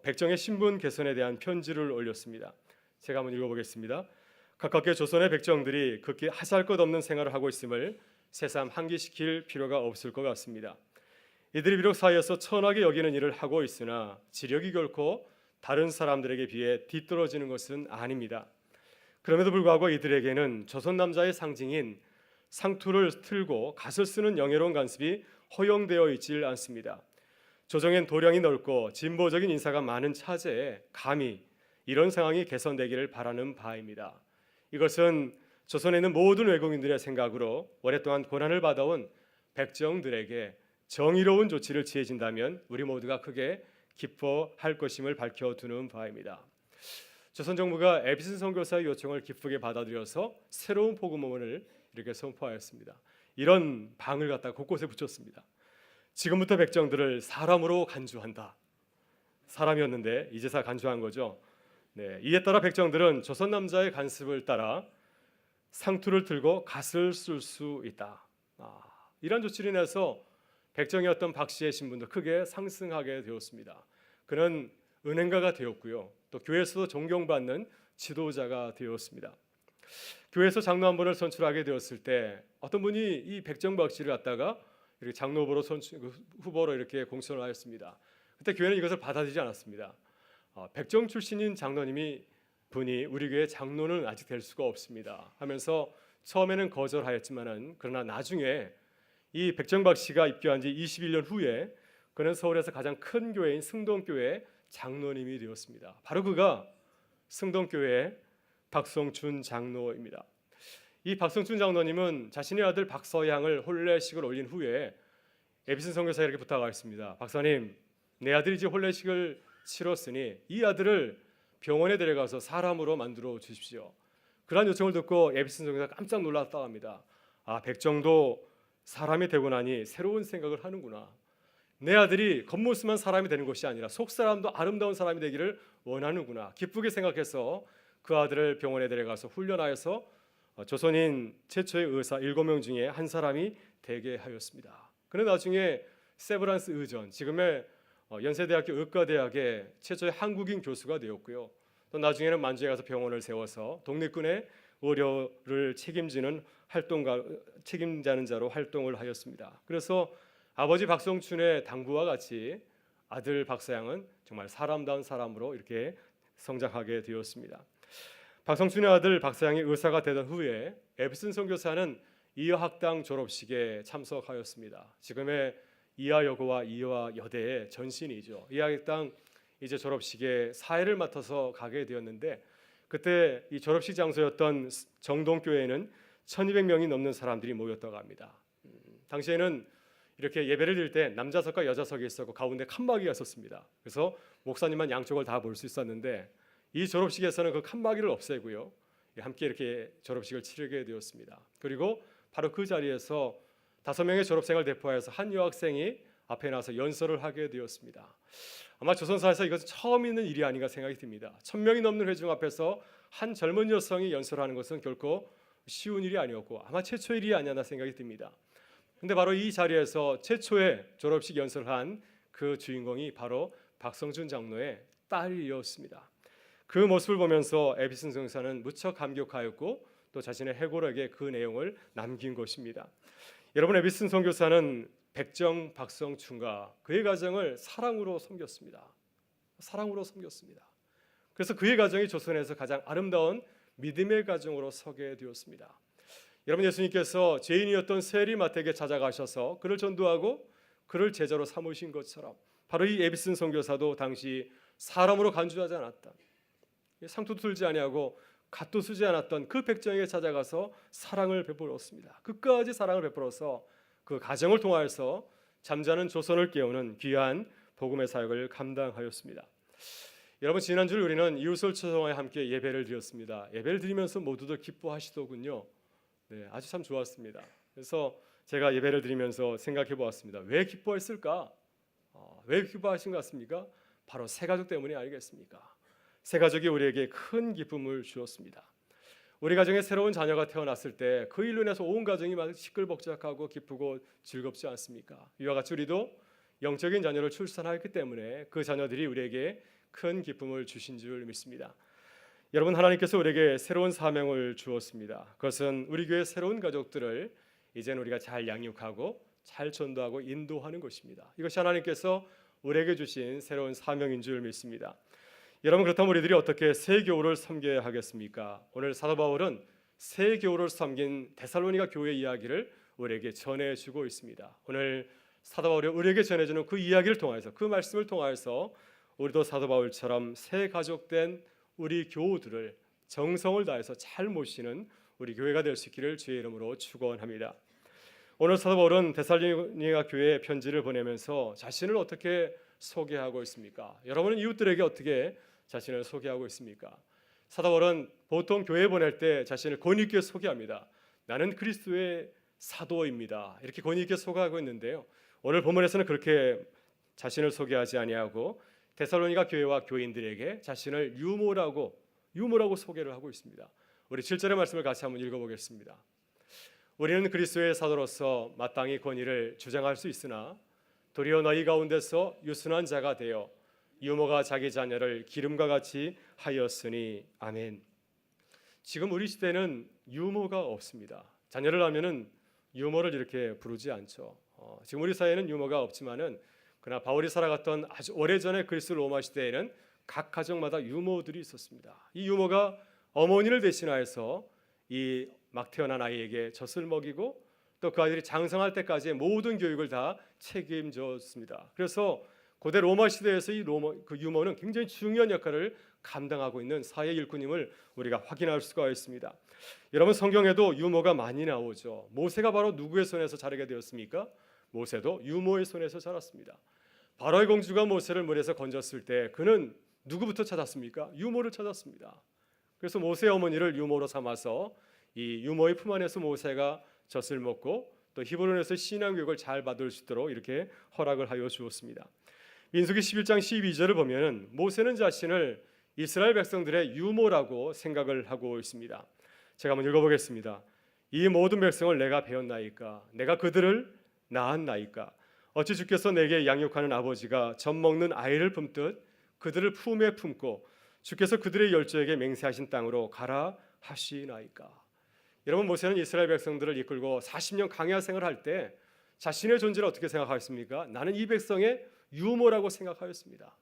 백정의 신분 개선에 대한 편지를 올렸습니다. 제가 한번 읽어보겠습니다. 가깝게 조선의 백정들이 극히 하잘것없는 생활을 하고 있음을 새삼 상기시킬 필요가 없을 것 같습니다. 이들이 비록 사회에서 천하게 여기는 일을 하고 있으나 지력이 결코 다른 사람들에게 비해 뒤떨어지는 것은 아닙니다. 그럼에도 불구하고 이들에게는 조선 남자의 상징인 상투를 틀고 갓을 쓰는 영예로운 간습이 허용되어 있질 않습니다. 조정엔 도량이 넓고 진보적인 인사가 많은 차제에 감히 이런 상황이 개선되기를 바라는 바입니다. 이것은 조선에 있는 모든 외국인들의 생각으로 오랫동안 고난을 받아온 백정들에게 정의로운 조치를 취해진다면 우리 모두가 크게 기뻐할 것임을 밝혀두는 바입니다. 조선 정부가 에비슨 선교사의 요청을 기쁘게 받아들여서 새로운 복음원을 이렇게 선포하였습니다. 이런 방을 갖다 곳곳에 붙였습니다. 지금부터 백정들을 사람으로 간주한다. 사람이었는데 이제서 간주한 거죠. 네, 이에 따라 백정들은 조선 남자의 간습을 따라 상투를 들고 갓을 쓸 수 있다. 이런 조치를 인해서 백정이었던 박 씨의 신분도 크게 상승하게 되었습니다. 그는 은행가가 되었고요. 또 교회에서도 존경받는 지도자가 되었습니다. 교회에서 장로 한 분을 선출하게 되었을 때 어떤 분이 이 백정박 씨를 갖다가 이렇게 장로 후보로 이렇게 공천을 하였습니다. 그때 교회는 이것을 받아들이지 않았습니다. 백정 출신인 장로님이 분이 우리 교회 장로는 아직 될 수가 없습니다 하면서 처음에는 거절하였지만은 그러나 나중에 이 백정박 씨가 입교한 지 21년 후에 그는 서울에서 가장 큰 교회인 승동교회 장로님이 되었습니다. 바로 그가 승동교회 박성춘 장로입니다. 이 박성춘 장로님은 자신의 아들 박서양을 혼례식을 올린 후에 에비슨 선교사에게 부탁하였습니다. 박사님, 내 아들이 이제 혼례식을 치렀으니 이 아들을 병원에 데려가서 사람으로 만들어 주십시오. 그러한 요청을 듣고 에비슨 선교사가 깜짝 놀랐다고 합니다. 백정도 사람이 되고 나니 새로운 생각을 하는구나. 내 아들이 겉모습만 사람이 되는 것이 아니라 속사람도 아름다운 사람이 되기를 원하는구나. 기쁘게 생각해서 그 아들을 병원에 데려가서 훈련하여서 조선인 최초의 의사 7명 중에 한 사람이 되게 하였습니다. 그는 나중에 세브란스 의전, 지금의 연세대학교 의과대학의 최초의 한국인 교수가 되었고요. 또 나중에는 만주에 가서 병원을 세워서 독립군의 의료를 책임지는 책임자는 자로 활동을 하였습니다. 그래서 아버지 박성춘의 당부와 같이 아들 박서양은 정말 사람다운 사람으로 이렇게 성장하게 되었습니다. 박성춘의 아들 박서양이 의사가 되던 후에 에비슨 선교사는 이화학당 졸업식에 참석하였습니다. 지금의 이화여고와 이화여대의 전신이죠. 이화학당 이제 졸업식에 사회를 맡아서 가게 되었는데 그때 이 졸업식 장소였던 정동교회에는 1200명이 넘는 사람들이 모였다고 합니다. 당시에는 이렇게 예배를 드릴 때 남자석과 여자석이 있었고 가운데 칸막이가 있었습니다. 그래서 목사님만 양쪽을 다 볼 수 있었는데 이 졸업식에서는 그 칸막이를 없애고요, 함께 이렇게 졸업식을 치르게 되었습니다. 그리고 바로 그 자리에서 5명의 졸업생을 대표하여서 한 여학생이 앞에 나서 연설을 하게 되었습니다. 아마 조선사에서 이것은 처음 있는 일이 아닌가 생각이 듭니다. 1000명이 넘는 회중 앞에서 한 젊은 여성이 연설하는 것은 결코 쉬운 일이 아니었고 아마 최초의 일이 아니었나 생각이 듭니다. 근데 바로 이 자리에서 최초의 졸업식 연설한 그 주인공이 바로 박성준 장로의 딸이었습니다. 그 모습을 보면서 에비슨 선교사는 무척 감격하였고 또 자신의 해골에게 그 내용을 남긴 것입니다. 여러분, 에비슨 선교사는 백정 박성춘과 그의 가정을 사랑으로 섬겼습니다. 사랑으로 섬겼습니다. 그래서 그의 가정이 조선에서 가장 아름다운 믿음의 가정으로 서게 되었습니다. 여러분, 예수님께서 죄인이었던 세리마태에게 찾아가셔서 그를 전도하고 그를 제자로 삼으신 것처럼 바로 이 에비슨 선교사도 당시 사람으로 간주하지 않았다, 상투도 들지 아니하고 갓도 쓰지 않았던 그 백정에게 찾아가서 사랑을 베풀었습니다. 끝까지 사랑을 베풀어서 그 가정을 통하여서 잠자는 조선을 깨우는 귀한 복음의 사역을 감당하였습니다. 여러분, 지난주 우리는 이웃을 초청하여 함께 예배를 드렸습니다. 예배를 드리면서 모두들 기뻐하시더군요. 네, 아주 참 좋았습니다. 그래서 제가 예배를 드리면서 생각해 보았습니다. 왜 기뻐했을까? 왜 기뻐하신 것 같습니까? 바로 새 가족 때문이 아니겠습니까? 새 가족이 우리에게 큰 기쁨을 주었습니다. 우리 가정에 새로운 자녀가 태어났을 때 그 일로 인해서 온 가정이 막 시끌벅적하고 기쁘고 즐겁지 않습니까? 이와 같이 우리도 영적인 자녀를 출산하였기 때문에 그 자녀들이 우리에게 큰 기쁨을 주신 줄 믿습니다. 여러분, 하나님께서 우리에게 새로운 사명을 주었습니다. 그것은 우리 교회 새로운 가족들을 이제는 우리가 잘 양육하고 잘 전도하고 인도하는 것입니다. 이것이 하나님께서 우리에게 주신 새로운 사명인 줄 믿습니다. 여러분, 그렇다면 우리들이 어떻게 새 교우를 섬겨야 하겠습니까? 오늘 사도 바울은 새 교우를 섬긴 데살로니가 교회 이야기를 우리에게 전해주고 있습니다. 오늘 사도 바울이 우리에게 전해주는 그 이야기를 통해서, 그 말씀을 통해서 우리도 사도 바울처럼 새 가족된 우리 교우들을 정성을 다해서 잘 모시는 우리 교회가 될 수 있기를 주의 이름으로 축원합니다. 오늘 사도 바울은 데살로니가 교회에 편지를 보내면서 자신을 어떻게 소개하고 있습니까? 여러분은 이웃들에게 어떻게 자신을 소개하고 있습니까? 사도 바울은 보통 교회에 보낼 때 자신을 권위 있게 소개합니다. 나는 그리스도의 사도입니다. 이렇게 권위 있게 소개하고 있는데요. 오늘 본문에서는 그렇게 자신을 소개하지 아니하고 데살로니가 교회와 교인들에게 자신을 유모라고 소개를 하고 있습니다. 우리 7절의 말씀을 같이 한번 읽어보겠습니다. 우리는 그리스도의 사도로서 마땅히 권위를 주장할 수 있으나 도리어 너희 가운데서 유순한 자가 되어 유모가 자기 자녀를 기름과 같이 하였으니 아멘. 지금 우리 시대는 유모가 없습니다. 자녀를 낳으면은 유모를 이렇게 부르지 않죠. 지금 우리 사회에는 유모가 없지만은 그러나 바울이 살아갔던 아주 오래전의 그리스 로마 시대에는 각 가정마다 유모들이 있었습니다. 이 유모가 어머니를 대신하여서 이 막 태어난 아이에게 젖을 먹이고 또 그 아이들이 장성할 때까지의 모든 교육을 다 책임졌습니다. 그래서 고대 로마 시대에서 그 유모는 굉장히 중요한 역할을 감당하고 있는 사회 일꾼임을 우리가 확인할 수가 있습니다. 여러분, 성경에도 유모가 많이 나오죠. 모세가 바로 누구의 손에서 자라게 되었습니까? 모세도 유모의 손에서 자랐습니다. 바로의 공주가 모세를 물에서 건졌을 때 그는 누구부터 찾았습니까? 유모를 찾았습니다. 그래서 모세의 어머니를 유모로 삼아서 이 유모의 품 안에서 모세가 젖을 먹고 또 히브론에서 신앙 교육을 잘 받을 수 있도록 이렇게 허락을 하여 주었습니다. 민수기 11장 12절을 보면은 모세는 자신을 이스라엘 백성들의 유모라고 생각을 하고 있습니다. 제가 한번 읽어보겠습니다. 이 모든 백성을 내가 배웠나이까? 내가 그들을 낳았나이까? 어찌 주께서 내게 양육하는 아버지가 젖 먹는 아이를 품듯 그들을 품에 품고 주께서 그들의 열조에게 맹세하신 땅으로 가라 하시나이까? 여러분, 모세는 이스라엘 백성들을 이끌고 40년 광야 생활할 때 자신의 존재를 어떻게 생각하였습니까? 나는 이 백성의 유모라고 생각하였습니다.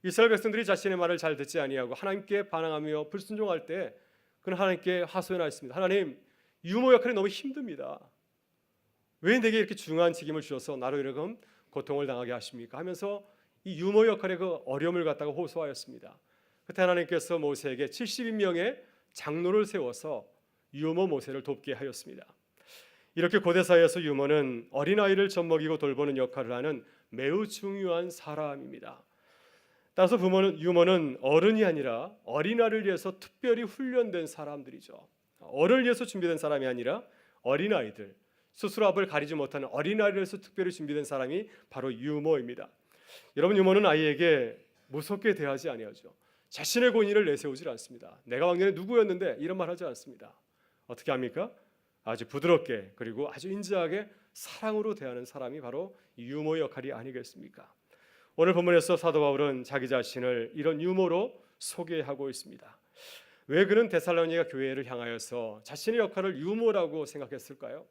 이스라엘 백성들이 자신의 말을 잘 듣지 아니하고 하나님께 반항하며 불순종할 때 그는 하나님께 하소연하였습니다. 하나님, 유모 역할이 너무 힘듭니다. 왜 내게 이렇게 중요한 책임을 주셔서 나로 이렇게 고통을 당하게 하십니까? 하면서 이 유모 역할의 그 어려움을 갖다가 호소하였습니다. 그때 하나님께서 모세에게 70인명의 장로를 세워서 유모 모세를 돕게 하였습니다. 이렇게 고대 사회에서 유모는 어린아이를 젖먹이고 돌보는 역할을 하는 매우 중요한 사람입니다. 따라서 유모는 어른이 아니라 어린아이를 위해서 특별히 훈련된 사람들이죠. 어른을 위해서 준비된 사람이 아니라 어린아이들, 스스로 앞을 가리지 못하는 어린아이를 위해서 특별히 준비된 사람이 바로 유모입니다. 여러분, 유모는 아이에게 무섭게 대하지 아니하죠. 자신의 권위를 내세우지 않습니다. 내가 왕년에 누구였는데 이런 말 하지 않습니다. 어떻게 합니까? 아주 부드럽게 그리고 아주 인자하게 사랑으로 대하는 사람이 바로 유모의 역할이 아니겠습니까? 오늘 본문에서 사도 바울은 자기 자신을 이런 유모로 소개하고 있습니다. 왜 그는 데살로니가 교회를 향하여서 자신의 역할을 유모라고 생각했을까요?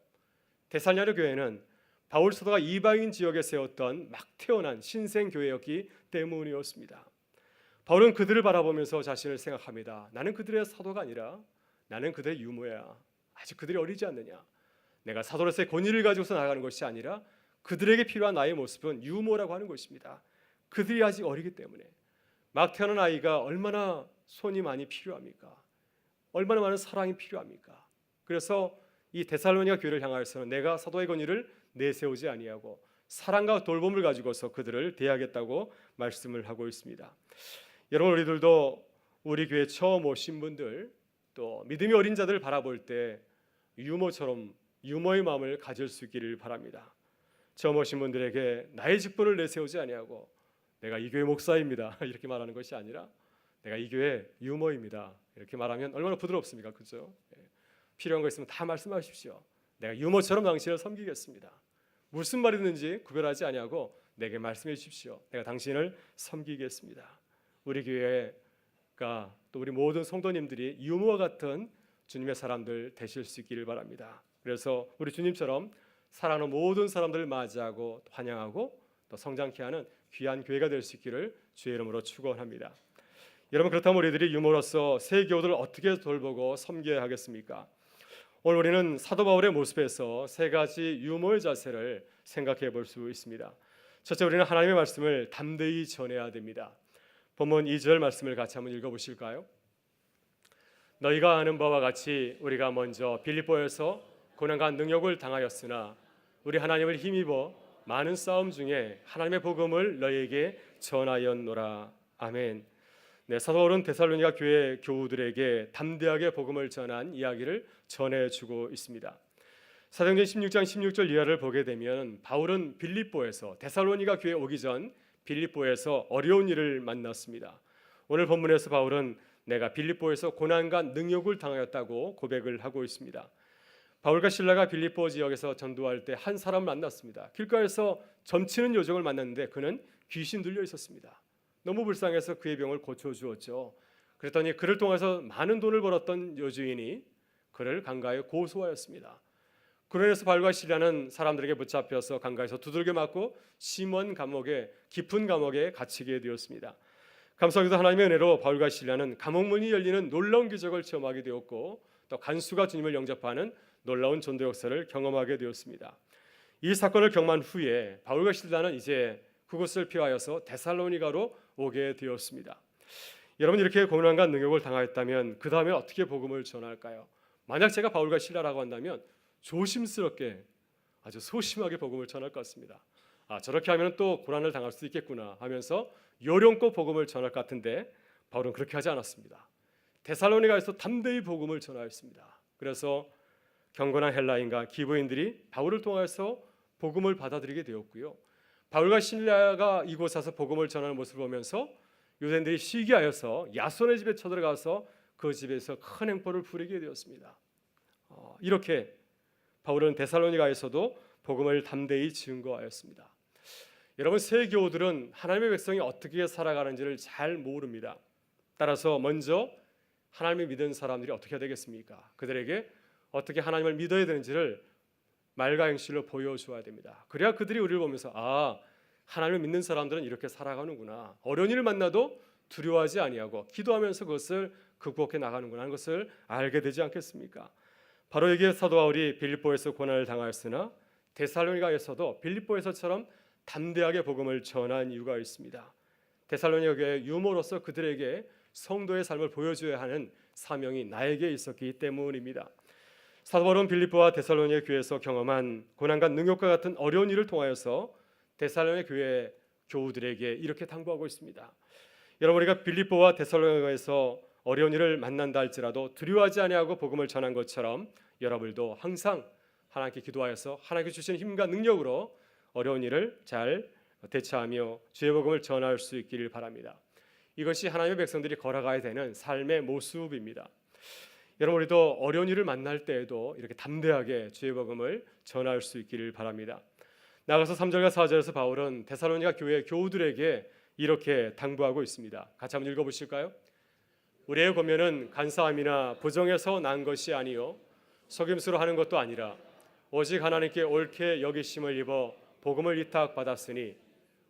데살로니가 교회는 바울 사도가 이방인 지역에 세웠던 막 태어난 신생 교회였기 때문이었습니다. 바울은 그들을 바라보면서 자신을 생각합니다. 나는 그들의 사도가 아니라 나는 그들의 유모야. 아직 그들이 어리지 않느냐. 내가 사도로서의 권위를 가지고서 나가는 것이 아니라 그들에게 필요한 나의 모습은 유모라고 하는 것입니다. 그들이 아직 어리기 때문에. 막 태어난 아이가 얼마나 손이 많이 필요합니까? 얼마나 많은 사랑이 필요합니까? 그래서 이 데살로니가 교회를 향하여서는 내가 사도의 권위를 내세우지 아니하고 사랑과 돌봄을 가지고서 그들을 대하겠다고 말씀을 하고 있습니다. 여러분, 우리들도 우리 교회 처음 오신 분들 또 믿음이 어린 자들을 바라볼 때 유모처럼 유모의 마음을 가질 수 있기를 바랍니다. 처음 오신 분들에게 나의 직분을 내세우지 아니하고 내가 이 교회 목사입니다 이렇게 말하는 것이 아니라 내가 이 교회 유모입니다 이렇게 말하면 얼마나 부드럽습니까? 그렇죠? 필요한 거 있으면 다 말씀하십시오. 내가 유모처럼 당신을 섬기겠습니다. 무슨 말이든지 구별하지 아니하고 내게 말씀해 주십시오. 내가 당신을 섬기겠습니다. 우리 교회가 또 우리 모든 성도님들이 유모와 같은 주님의 사람들 되실 수 있기를 바랍니다. 그래서 우리 주님처럼 사랑하는 모든 사람들을 맞이하고 환영하고 또 성장케 하는 귀한 교회가 될 수 있기를 주의 이름으로 축원합니다. 여러분, 그렇다면 우리들이 유모로서 새 교우들을 어떻게 돌보고 섬겨야 하겠습니까? 오늘 우리는 사도 바울의 모습에서 세 가지 유모의 자세를 생각해 볼 수 있습니다. 첫째, 우리는 하나님의 말씀을 담대히 전해야 됩니다. 본문 2절 말씀을 같이 한번 읽어보실까요? 너희가 아는 바와 같이 우리가 먼저 빌립보에서 고난과 능욕을 당하였으나 우리 하나님을 힘입어 많은 싸움 중에 하나님의 복음을 너희에게 전하였노라. 아멘. 네, 사도 바울은 데살로니가 교회 교우들에게 담대하게 복음을 전한 이야기를 전해주고 있습니다. 사도행전 16장 16절 이하를 보게 되면 바울은 빌립보에서 데살로니가 교회에 오기 전 빌립보에서 어려운 일을 만났습니다. 오늘 본문에서 바울은 내가 빌립보에서 고난과 능욕을 당하였다고 고백을 하고 있습니다. 바울과 실라가 빌립보 지역에서 전도할 때 한 사람을 만났습니다. 길가에서 점치는 요정을 만났는데 그는 귀신 들려 있었습니다. 너무 불쌍해서 그의 병을 고쳐주었죠. 그랬더니 그를 통해서 많은 돈을 벌었던 여주인이 그를 강가에 고소하였습니다. 그로 인해서 바울과 실라는 사람들에게 붙잡혀서 강가에서 두들겨 맞고 심원 감옥에 깊은 감옥에 갇히게 되었습니다. 감사하게도 하나님의 은혜로 바울과 실라는 감옥문이 열리는 놀라운 기적을 체험하게 되었고 또 간수가 주님을 영접하는 놀라운 전도 역사를 경험하게 되었습니다. 이 사건을 경험한 후에 바울과 실라는 이제 그곳을 피하여서 데살로니가로 오게 되었습니다. 여러분, 이렇게 고난과 능욕을 당하였다면 그 다음에 어떻게 복음을 전할까요? 만약 제가 바울과 실라라고 한다면 조심스럽게 아주 소심하게 복음을 전할 것 같습니다. 저렇게 하면 또 고난을 당할 수 있겠구나 하면서 요령껏 복음을 전할 것 같은데 바울은 그렇게 하지 않았습니다. 데살로니가에서 담대히 복음을 전하였습니다. 그래서 경건한 헬라인과 기브인들이 바울을 통해서 복음을 받아들이게 되었고요. 바울과 실라가 이곳에서 복음을 전하는 모습을 보면서 유대인들이 시기하여서 야손의 집에 쳐들어가서 그 집에서 큰 행포를 부리게 되었습니다. 이렇게 바울은 데살로니가에서도 복음을 담대히 증거하였습니다. 여러분, 새 교우들은 하나님의 백성이 어떻게 살아가는지를 잘 모릅니다. 따라서 먼저 하나님을 믿은 사람들이 어떻게 해야 되겠습니까? 그들에게 어떻게 하나님을 믿어야 되는지를 말과 행실로 보여줘야 됩니다. 그래야 그들이 우리를 보면서 하나님을 믿는 사람들은 이렇게 살아가는구나. 어려운 일을 만나도 두려워하지 아니하고 기도하면서 그것을 극복해 나가는구나 하는 것을 알게 되지 않겠습니까? 바로 여기에 사도 바울이 빌립보에서 고난을 당하였으나 데살로니가에서도 빌립보에서처럼 담대하게 복음을 전한 이유가 있습니다. 데살로니가 교회의 유모로서 그들에게 성도의 삶을 보여줘야 하는 사명이 나에게 있었기 때문입니다. 사도 바울은 빌립보와 데살로니가 교회에서 경험한 고난과 능욕과 같은 어려운 일을 통하여서 데살로니가 교회 교우들에게 이렇게 당부하고 있습니다. 여러분, 우리가 빌립보와 데살로니가에서 어려운 일을 만난다 할지라도 두려워하지 아니하고 복음을 전한 것처럼 여러분도 항상 하나님께 기도하여서 하나님께 주신 힘과 능력으로 어려운 일을 잘 대처하며 주의 복음을 전할 수 있기를 바랍니다. 이것이 하나님의 백성들이 걸어가야 되는 삶의 모습입니다. 여러분, 우리도 어려운 일을 만날 때에도 이렇게 담대하게 주의 복음을 전할 수 있기를 바랍니다. 나아가서 3절과 4절에서 바울은 데살로니가 교회 교우들에게 이렇게 당부하고 있습니다. 같이 한번 읽어보실까요? 우리의 권면은 간사함이나 부정에서 난 것이 아니요 속임수로 하는 것도 아니라 오직 하나님께 옳게 여기심을 입어 복음을 위탁받았으니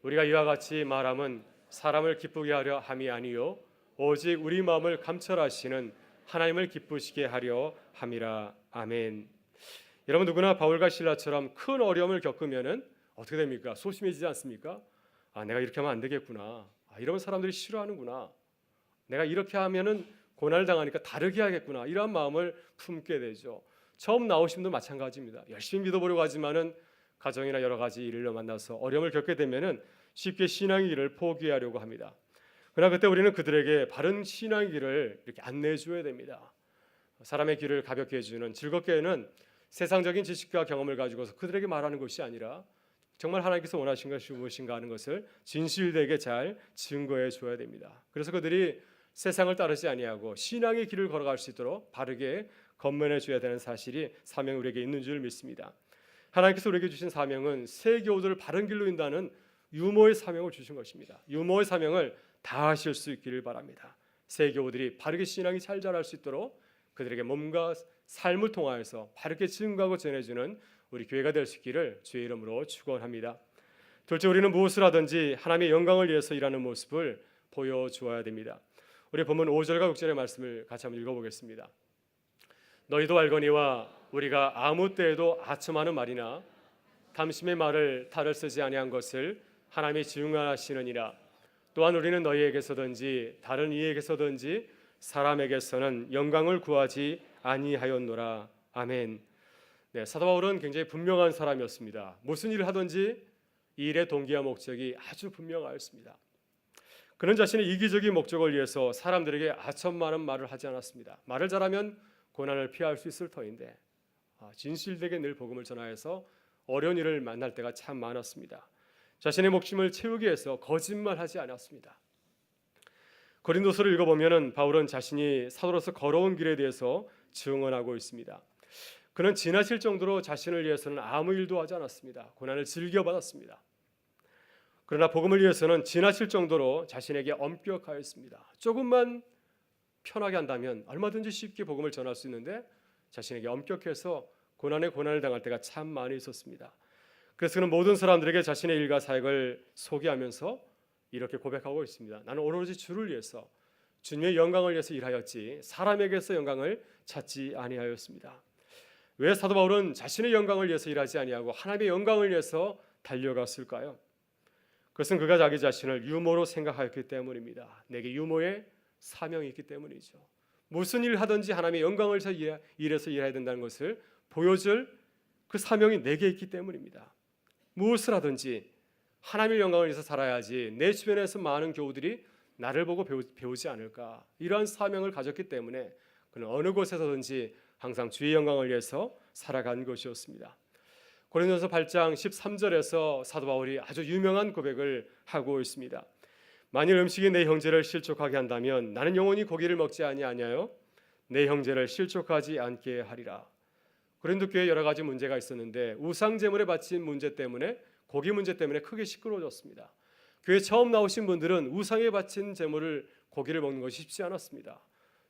우리가 이와 같이 말함은 사람을 기쁘게 하려 함이 아니요 오직 우리 마음을 감찰하시는 하나님을 기쁘시게 하려 함이라. 아멘. 여러분, 누구나 바울과 실라처럼 큰 어려움을 겪으면은 어떻게 됩니까? 소심해지지 않습니까? 내가 이렇게 하면 안 되겠구나. 이런 사람들이 싫어하는구나. 내가 이렇게 하면은 고난을 당하니까 다르게 하겠구나. 이런 마음을 품게 되죠. 처음 나오신 분도 마찬가지입니다. 열심히 믿어보려고 하지만은 가정이나 여러 가지 일을 만나서 어려움을 겪게 되면은 쉽게 신앙의 길을 포기하려고 합니다. 그러나 그때 우리는 그들에게 바른 신앙의 길을 이렇게 안내해 줘야 됩니다. 사람의 길을 가볍게 해주는, 즐겁게 하는 세상적인 지식과 경험을 가지고서 그들에게 말하는 것이 아니라 정말 하나님께서 원하신 것이 무엇인가 하는 것을 진실되게 잘 증거해 줘야 됩니다. 그래서 그들이 세상을 따르지 아니하고 신앙의 길을 걸어갈 수 있도록 바르게 건면해 줘야 되는 사실이 사명이 우리에게 있는 줄 믿습니다. 하나님께서 우리에게 주신 사명은 새 교우들을 바른 길로 인도하는 유모의 사명을 주신 것입니다. 유모의 사명을 다하실 수 있기를 바랍니다. 새 교우들이 바르게 신앙이 잘 자랄 수 있도록 그들에게 몸과 삶을 통하여서 바르게 증거하고 전해주는 우리 교회가 될 수 있기를 주의 이름으로 축원합니다. 둘째, 우리는 무엇을 하든지 하나님의 영광을 위해서 일하는 모습을 보여주어야 됩니다. 우리 본문 5절과 6절의 말씀을 같이 한번 읽어보겠습니다. 너희도 알거니와 우리가 아무 때에도 아첨하는 말이나 담심의 말을 탈을 쓰지 아니한 것을 하나님이 증언하시느니라. 또한 우리는 너희에게서든지 다른 이에게서든지 사람에게서는 영광을 구하지 아니하였노라. 아멘. 네, 사도 바울은 굉장히 분명한 사람이었습니다. 무슨 일을 하든지 이 일의 동기와 목적이 아주 분명하였습니다. 그는 자신의 이기적인 목적을 위해서 사람들에게 아첨 많은 말을 하지 않았습니다. 말을 잘하면 고난을 피할 수 있을 터인데 진실되게 늘 복음을 전하여서 어려운 일을 만날 때가 참 많았습니다. 자신의 목숨을 채우기 위해서 거짓말하지 않았습니다. 고린도서를 읽어보면 바울은 자신이 사도로서 걸어온 길에 대해서 증언하고 있습니다. 그는 지나칠 정도로 자신을 위해서는 아무 일도 하지 않았습니다. 고난을 즐겨받았습니다. 그러나 복음을 위해서는 지나칠 정도로 자신에게 엄격하였습니다. 조금만 편하게 한다면 얼마든지 쉽게 복음을 전할 수 있는데 자신에게 엄격해서 고난에 고난을 당할 때가 참 많이 있었습니다. 그래서 그는 모든 사람들에게 자신의 일과 사역을 소개하면서 이렇게 고백하고 있습니다. 나는 오로지 주를 위해서 주님의 영광을 위해서 일하였지 사람에게서 영광을 찾지 아니하였습니다. 왜 사도 바울은 자신의 영광을 위해서 일하지 아니하고 하나님의 영광을 위해서 달려갔을까요? 그것은 그가 자기 자신을 유모로 생각하였기 때문입니다. 내게 유모의 사명이 있기 때문이죠. 무슨 일을 하든지 하나님의 영광을 위해서 일해야 된다는 것을 보여줄 그 사명이 내게 있기 때문입니다. 무엇을 하든지 하나님의 영광을 위해서 살아야지 내 주변에서 많은 교우들이 나를 보고 배우지 않을까, 이러한 사명을 가졌기 때문에 그는 어느 곳에서든지 항상 주의 영광을 위해서 살아간 것이었습니다. 고린도서 8장 13절에서 사도 바울이 아주 유명한 고백을 하고 있습니다. 만일 음식이 내 형제를 실족하게 한다면 나는 영원히 고기를 먹지 아니하여 내 형제를 실족하지 않게 하리라. 고린도 교회에 여러 가지 문제가 있었는데 우상 제물에 바친 문제 때문에, 고기 문제 때문에 크게 시끄러워졌습니다. 교회 처음 나오신 분들은 우상에 바친 제물을, 고기를 먹는 것이 쉽지 않았습니다.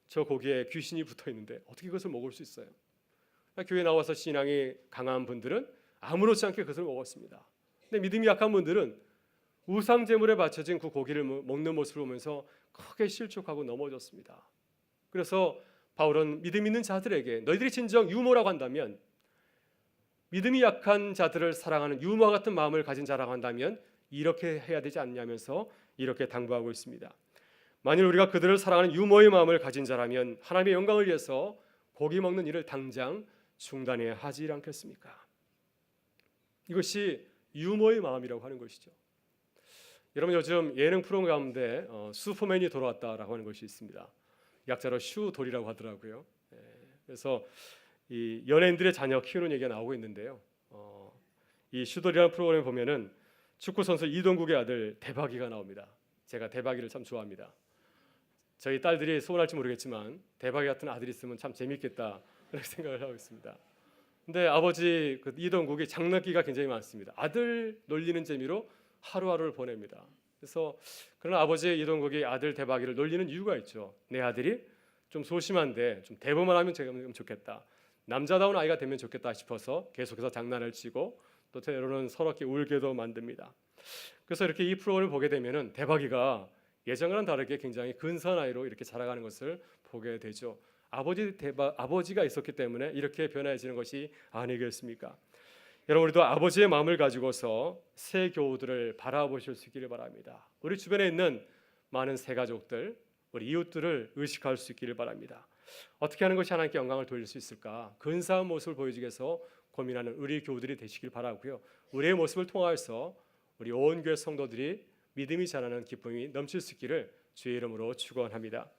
저 고기에 귀신이 붙어 있는데 어떻게 그것을 먹을 수 있어요? 교회 나와서 신앙이 강한 분들은 아무렇지 않게 그것을 먹었습니다. 근데 믿음이 약한 분들은 우상 제물에 바쳐진 그 고기를 먹는 모습을 보면서 크게 실족하고 넘어졌습니다. 그래서 바울은 믿음 있는 자들에게 너희들이 진정 유모라고 한다면, 믿음이 약한 자들을 사랑하는 유모와 같은 마음을 가진 자라고 한다면 이렇게 해야 되지 않냐면서 이렇게 당부하고 있습니다. 만일 우리가 그들을 사랑하는 유모의 마음을 가진 자라면 하나님의 영광을 위해서 고기 먹는 일을 당장 중단해야 하지 않겠습니까? 이것이 유모의 마음이라고 하는 것이죠. 여러분 요즘 예능 프로그램 가운데 슈퍼맨이 돌아왔다라고 하는 것이 있습니다. 약자로 슈돌이라고 하더라고요. 그래서 이 연예인들의 자녀 키우는 얘기가 나오고 있는데요. 이 슈돌이라는 프로그램을 보면은 축구 선수 이동국의 아들 대박이가 나옵니다. 제가 대박이를 참 좋아합니다. 저희 딸들이 소원할지 모르겠지만 대박이 같은 아들이 있으면 참 재밌겠다 이렇게 생각을 하고 있습니다. 근데 아버지 그 이동국이 장난기가 굉장히 많습니다. 아들 놀리는 재미로 하루하루를 보냅니다. 그래서 그러나 아버지 이동국이 아들 대박이를 놀리는 이유가 있죠. 내 아들이 좀 소심한데 좀 대범만 하면 제가 좋겠다. 남자다운 아이가 되면 좋겠다 싶어서 계속해서 장난을 치고 또 때로는 서럽게 울게도 만듭니다. 그래서 이렇게 이 프로그램을 보게 되면은 대박이가 예전과는 다르게 굉장히 근사한 아이로 이렇게 자라가는 것을 보게 되죠. 아버지가 있었기 때문에 이렇게 변해지는 것이 아니겠습니까? 여러분 우리도 아버지의 마음을 가지고서 새 교우들을 바라보실 수 있기를 바랍니다. 우리 주변에 있는 많은 새 가족들, 우리 이웃들을 의식할 수 있기를 바랍니다. 어떻게 하는 것이 하나님께 영광을 돌릴 수 있을까? 근사한 모습을 보여주기 위해서 고민하는 우리 교우들이 되시길 바라고요. 우리의 모습을 통하여서 우리 온 교회 성도들이 믿음이 자라는 기쁨이 넘칠 수 있기를 주의 이름으로 축원합니다.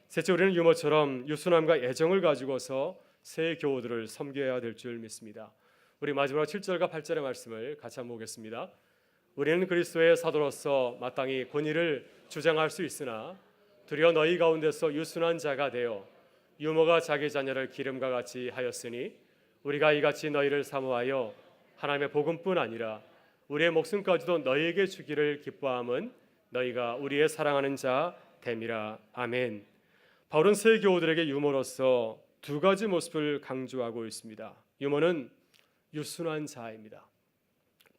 셋째, 우리는 유모처럼 유순함과 애정을 가지고서 새 교우들을 섬겨야 될 줄 믿습니다. 우리 마지막 7절과 8절의 말씀을 같이 한번 보겠습니다. 우리는 그리스도의 사도로서 마땅히 권위를 주장할 수 있으나 두려워 너희 가운데서 유순한 자가 되어 유모가 자기 자녀를 기름과 같이 하였으니 우리가 이같이 너희를 사모하여 하나님의 복음뿐 아니라 우리의 목숨까지도 너희에게 주기를 기뻐함은 너희가 우리의 사랑하는 자 됨이라. 아멘. 바울은 새 교우들에게 유모로서 두 가지 모습을 강조하고 있습니다. 유모는 유순한 자입니다.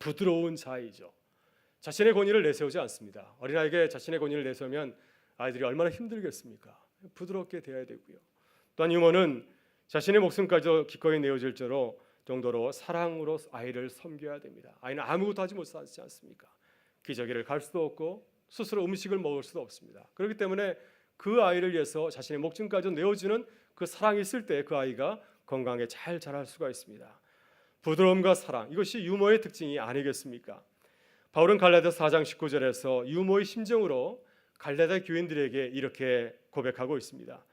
부드러운 자이죠. 자신의 권위를 내세우지 않습니다. 어린아이에게 자신의 권위를 내세우면 아이들이 얼마나 힘들겠습니까? 부드럽게 대해야 되고요. 또한 유모는 자신의 목숨까지도 기꺼이 내어줄 정도로 사랑으로 아이를 섬겨야 됩니다. 아이는 아무것도 하지 못하지 않습니까? 기저귀를 갈 수도 없고 스스로 음식을 먹을 수도 없습니다. 그렇기 때문에 그 아이를 위해서 자신의 목숨까지 내어주는 그 사랑이 있을 때 그 아이가 건강하게 잘 자랄 수가 있습니다. 부드러움과 사랑, 이것이 유모의 특징이 아니겠습니까? 바울은 갈라디아서 4장 19절에서 유모의 심정으로 갈라디아 교인들에게 이렇게 고백하고 있습니다.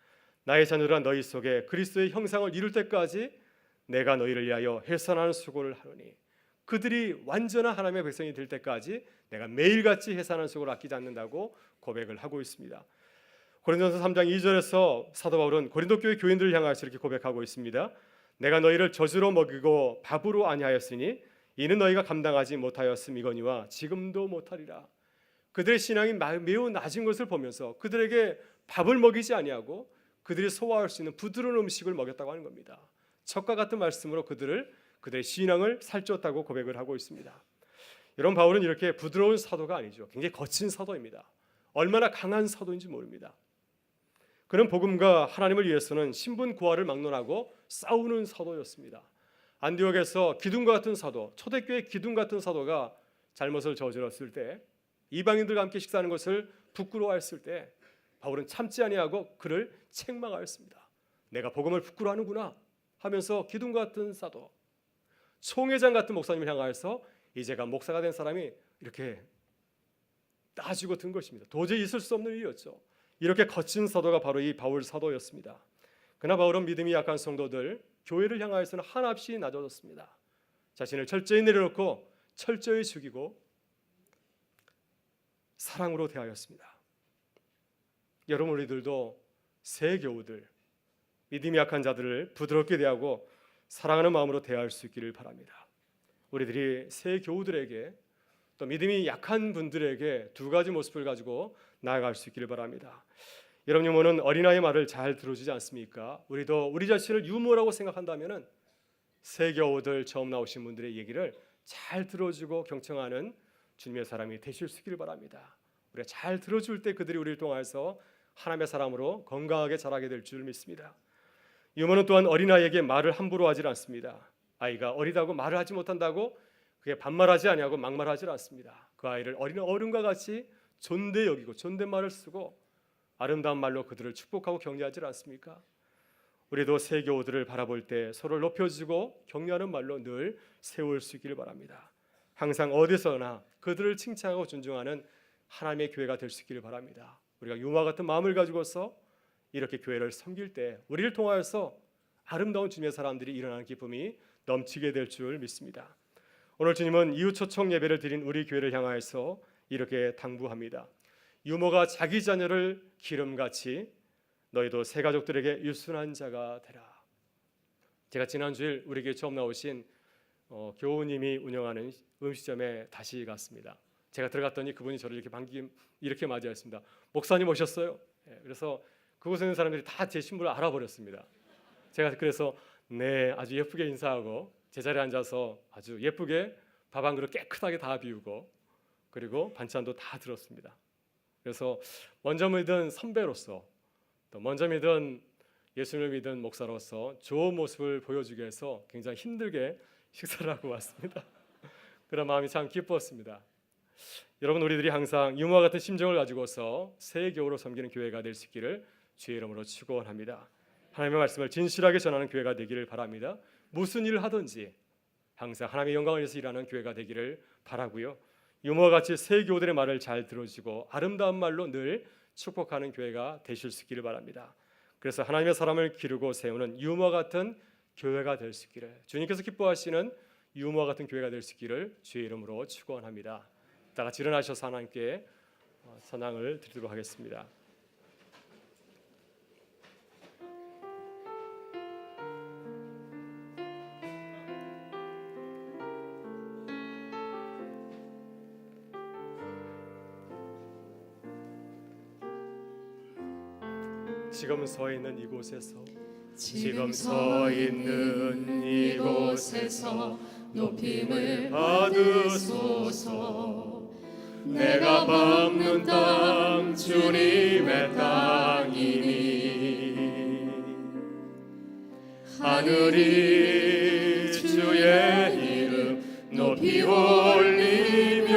나의 자녀들아 너희 속에 그리스도의 형상을 이룰 때까지 내가 너희를 위하여 해산하는 수고를 하노니 그들이 완전한 하나님의 백성이 될 때까지 내가 매일같이 해산하는 수고를 아끼지 않는다고 고백을 하고 있습니다. 고린도전서 3장 2절에서 사도 바울은 고린도 교회 교인들을 향하여서 이렇게 고백하고 있습니다. 내가 너희를 젖으로 먹이고 밥으로 아니하였으니 이는 너희가 감당하지 못하였음이거니와 지금도 못하리라. 그들의 신앙이 매우 낮은 것을 보면서 그들에게 밥을 먹이지 아니하고 그들이 소화할 수 있는 부드러운 음식을 먹였다고 하는 겁니다. 척과 같은 말씀으로 그들의 신앙을 살쪘다고 고백을 하고 있습니다. 여러분, 바울은 이렇게 부드러운 사도가 아니죠. 굉장히 거친 사도입니다. 얼마나 강한 사도인지 모릅니다. 그는 복음과 하나님을 위해서는 신분 고하를 막론하고 싸우는 사도였습니다. 안디옥에서 기둥과 같은 사도, 초대교회 기둥 같은 사도가 잘못을 저질렀을 때, 이방인들과 함께 식사하는 것을 부끄러워했을 때 바울은 참지 아니하고 그를 책망하였습니다. 내가 복음을 부끄러워하는구나 하면서 기둥 같은 사도, 총회장 같은 목사님을 향하여서 이제가 목사가 된 사람이 이렇게 따지고 든 것입니다. 도저히 있을 수 없는 일이었죠. 이렇게 거친 사도가 바로 이 바울 사도였습니다. 그러나 바울은 믿음이 약한 성도들, 교회를 향하여서는 한없이 낮아졌습니다. 자신을 철저히 내려놓고 철저히 죽이고 사랑으로 대하였습니다. 여러분, 우리들도 새 교우들, 믿음이 약한 자들을 부드럽게 대하고 사랑하는 마음으로 대할 수 있기를 바랍니다. 우리들이 새 교우들에게 또 믿음이 약한 분들에게 두 가지 모습을 가지고 나아갈 수 있기를 바랍니다. 여러분, 유모는 어린아이의 말을 잘 들어주지 않습니까? 우리도 우리 자신을 유모라고 생각한다면 새 교우들 처음 나오신 분들의 얘기를 잘 들어주고 경청하는 주님의 사람이 되실 수 있기를 바랍니다. 우리가 잘 들어줄 때 그들이 우리를 통해서 하나님의 사람으로 건강하게 자라게 될 줄 믿습니다. 유모는 또한 어린아이에게 말을 함부로 하지 않습니다. 아이가 어리다고 말을 하지 못한다고 그게 반말하지 아니하고 막말하지 않습니다. 그 아이를 어린 어른과 같이 존대 여기고 존댓말을 쓰고 아름다운 말로 그들을 축복하고 격려하지 않습니까? 우리도 새 교우들을 바라볼 때 서로를 높여주고 격려하는 말로 늘 세울 수 있기를 바랍니다. 항상 어디서나 그들을 칭찬하고 존중하는 하나님의 교회가 될 수 있기를 바랍니다. 우리가 유모와 같은 마음을 가지고서 이렇게 교회를 섬길 때 우리를 통하여서 아름다운 주님의 사람들이 일어나는 기쁨이 넘치게 될 줄 믿습니다. 오늘 주님은 이웃 초청 예배를 드린 우리 교회를 향하여서 이렇게 당부합니다. 유모가 자기 자녀를 기름같이 너희도 새 가족들에게 유순한 자가 되라. 제가 지난 주일 우리 교회 처음 나오신 교우님이 운영하는 음식점에 다시 갔습니다. 제가 들어갔더니 그분이 저를 이렇게 맞이했습니다. 목사님 오셨어요? 그래서 그곳에 있는 사람들이 다 제 신분을 알아버렸습니다. 제가 그래서 네, 아주 예쁘게 인사하고 제 자리에 앉아서 아주 예쁘게 밥 한 그릇 깨끗하게 다 비우고 그리고 반찬도 다 들었습니다. 그래서 먼저 믿은 선배로서 또 먼저 믿은 예수님을 믿은 목사로서 좋은 모습을 보여주기 위해서 굉장히 힘들게 식사를 하고 왔습니다. 그런 마음이 참 기뻤습니다. 여러분, 우리들이 항상 유모와 같은 심정을 가지고서 새 교우로 섬기는 교회가 될 수 있기를 주의 이름으로 축원합니다. 하나님의 말씀을 진실하게 전하는 교회가 되기를 바랍니다. 무슨 일을 하든지 항상 하나님의 영광을 위해서 일하는 교회가 되기를 바라고요. 유모와 같이 새 교우들의 말을 잘 들어주고 아름다운 말로 늘 축복하는 교회가 되실 수 있기를 바랍니다. 그래서 하나님의 사람을 기르고 세우는 유모와 같은 교회가 될 수 있기를, 주님께서 기뻐하시는 유모와 같은 교회가 될 수 있기를 주의 이름으로 축원합니다. 다 같이 일어나셔서 하나님께 찬양을 드리도록 하겠습니다. 지금 서 있는 이곳에서 지금 서 있는 이곳에서 높임을 받으소서. 내가 밟는 땅 주님의 땅이니 하늘이 주의 이름 높이 올리며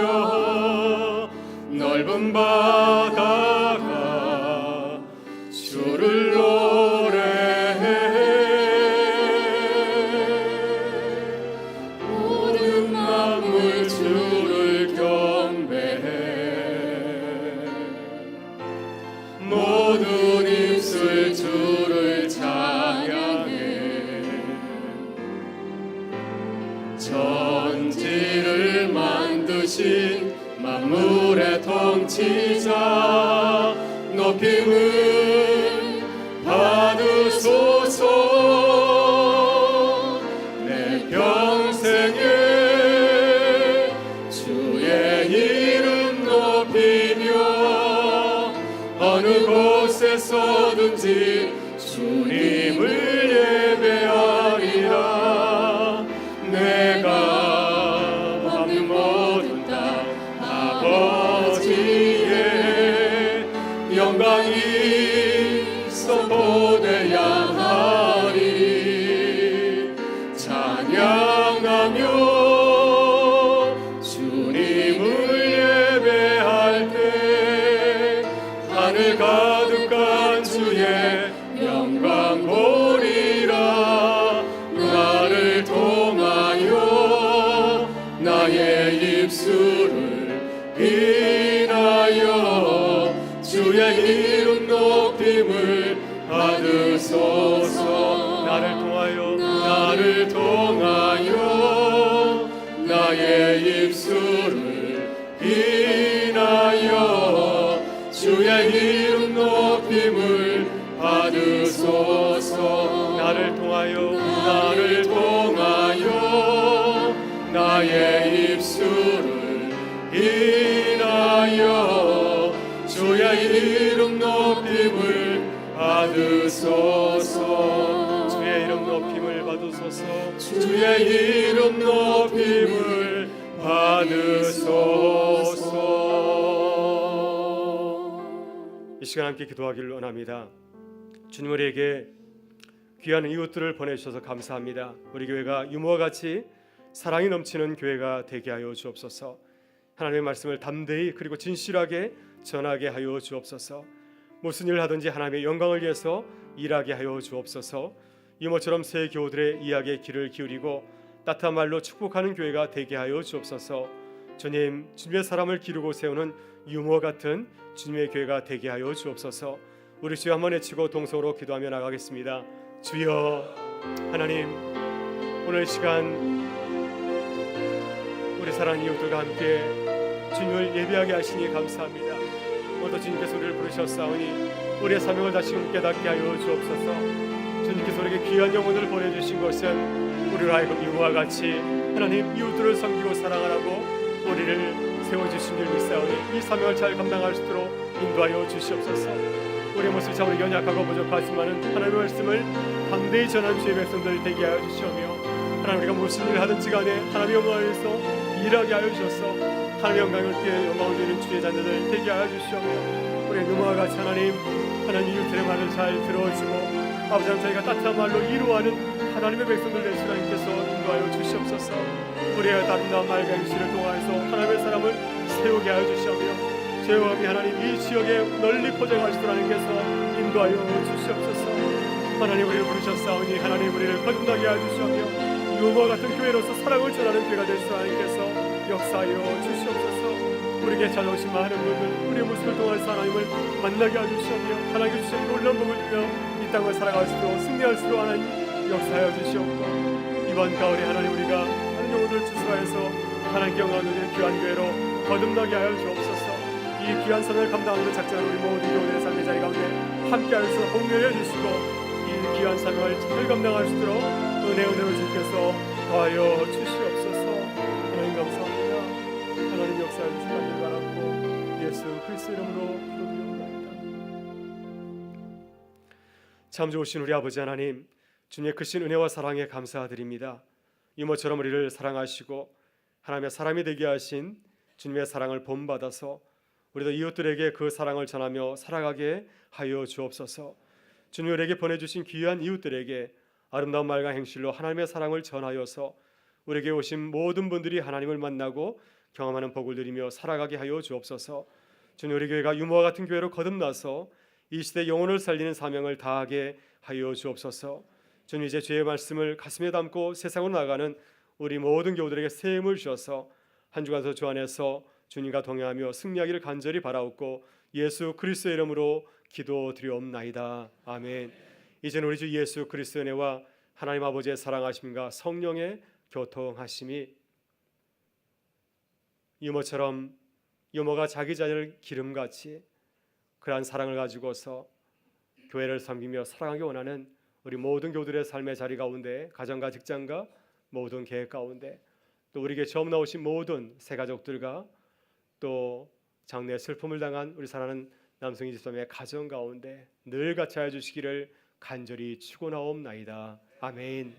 넓은 바다가 주를 노래해. 모든 만물 주를 경배해. 모든 입술 주를 찬양해. 천지를 만드신 만물의 통치자 높임을 받으소서. 내 평생에 주의 이름 높이며 어느 곳에서든지 주님을 예배하리라. 내가 밟는 모든 땅 아버지의 영광이 선포되야 하리. 찬양하며 주님을 예배할 때 하늘 가득한 주의 영광 보리라. 나를 통하여 나의 입술을 인하여 주의 이름 높임을 받으소서. 나를 통하여 나의 입술을 인하여 주의 이름 높임을 받으소서. 나를 통하여 나의 입술을 인하여 주의 이름 높임을 받으소서. 주의 이름 높임을 받으소서. 주의 이름 높임을 받으소서. 이 시간 함께 기도하기를 원합니다. 주님, 우리에게 귀한 이웃들을 보내주셔서 감사합니다. 우리 교회가 유모와 같이 사랑이 넘치는 교회가 되게 하여 주옵소서. 하나님의 말씀을 담대히 그리고 진실하게 전하게 하여 주옵소서. 무슨 일을 하든지 하나님의 영광을 위해서 일하게 하여 주옵소서. 유모처럼 새 교우들의 이야기에 귀를 기울이고 따뜻한 말로 축복하는 교회가 되게 하여 주옵소서. 주님, 주님의 사람을 기르고 세우는 유모 같은 주님의 교회가 되게 하여 주옵소서. 우리 주여 한번 외치고 동성으로 기도하며 나가겠습니다. 주여 하나님, 오늘 시간 우리 사랑하는 이웃들과 함께 주님을 예배하게 하시니 감사합니다. 오늘도 주님께서 우리를 부르셨사오니 우리의 사명을 다시금 깨닫게 하여 주옵소서. 주님께서 우리에게 귀한 영혼을 보여주신 것은 우리로 하여금 이와 같이 하나님 이웃들을 섬기고 사랑하라고 우리를 세워주신 줄 믿사오니 이 사명을 잘 감당할 수 있도록 인도하여 주시옵소서. 우리의 모습이 참 연약하고 부족하지만은 하나님의 말씀을 담대히 전한 주의 백성들 되게 하여 주시오며, 하나님 우리가 무슨 일을 하든지 간에 하나님의 영광을 위해서 일하게 하여 주셔서 하나님의 영광을 위해 영광을 드리는 주의 자녀들 되게 하여 주시오며, 우리의 누모와 같이 하나님 이웃들의 말을 잘 들어주고 아버지 하나님 저희가 따뜻한 말로 이루어하는 하나님의 백성들 될 수 하나님께서 인도하여 주시옵소서. 우리의 아름다운 말과 행실을 통하여서 하나님의 사람을 세우게 하여 주시오며, 죄와함이 하나님 이 지역에 널리 퍼져갈 수 하나님께서 인도하여 주시옵소서. 하나님 우리를 부르셨사오니 하나님 우리를 거듭나게 하여 주시오며, 유모 같은 교회로서 사랑을 전하는 교회가 될 수 하나님께서 역사하여 주시옵소서. 우리에게 찾아오신 많은 분들 우리의 모습을 통해서 하나님을 만나게 하여 주시오며, 하나님께 주신 놀라운 복을 주며 이 땅을 살아갈 수 있도록 승리할 수 있도록 하나님 역사하여 주시옵고, 이번 가을에 하나님 우리가 하나님 영혼을 추수하여서 하나님께 영광을 드리는 귀한 교회로 거듭나게 하여 주옵소서. 이 귀한 선을 감당하는 작전을 우리 모든 교회의 삶의 자리 가운데 함께할 수 복려해 주시고, 이 귀한 사명을 잘 감당할 수 있도록 은혜로 주께서 더하여 주시옵소서. 하나님 감사합니다. 하나님 역사해 주시기를 바랍고 예수 그리스도 이름으로 기도드립니다. 참 좋으신 우리 아버지 하나님, 주님의 크신 은혜와 사랑에 감사드립니다. 이모처럼 우리를 사랑하시고 하나님의 사람이 되게 하신 주님의 사랑을 본받아서 우리도 이웃들에게 그 사랑을 전하며 살아가게 하여 주옵소서. 주님 우리에게 보내주신 귀한 이웃들에게 아름다운 말과 행실로 하나님의 사랑을 전하여서 우리에게 오신 모든 분들이 하나님을 만나고 경험하는 복을 누리며 살아가게 하여 주옵소서. 주님 우리 교회가 유모와 같은 교회로 거듭나서 이 시대 영혼을 살리는 사명을 다하게 하여 주옵소서. 주님 이제 주의 말씀을 가슴에 담고 세상으로 나가는 우리 모든 교우들에게 새 힘을 주셔서 한 주간도 주 안에서 주님과 동행하며 승리하기를 간절히 바라옵고 예수 그리스도의 이름으로 기도드리옵나이다. 아멘. 이제는 우리 주 예수 그리스도의 은혜와 하나님 아버지의 사랑하심과 성령의 교통하심이 유모처럼 유모가 자기 자녀를 기름같이 그러한 사랑을 가지고서 교회를 섬기며 사랑하기 원하는 우리 모든 교우들의 삶의 자리 가운데, 가정과 직장과 모든 계획 가운데, 또 우리에게 처음 나오신 모든 새 가족들과 또 장래 슬픔을 당한 우리 사랑하는 남성이 집사님의 가정 가운데 늘 같이 하여 주시기를 간절히 축원하옵나이다. 아멘.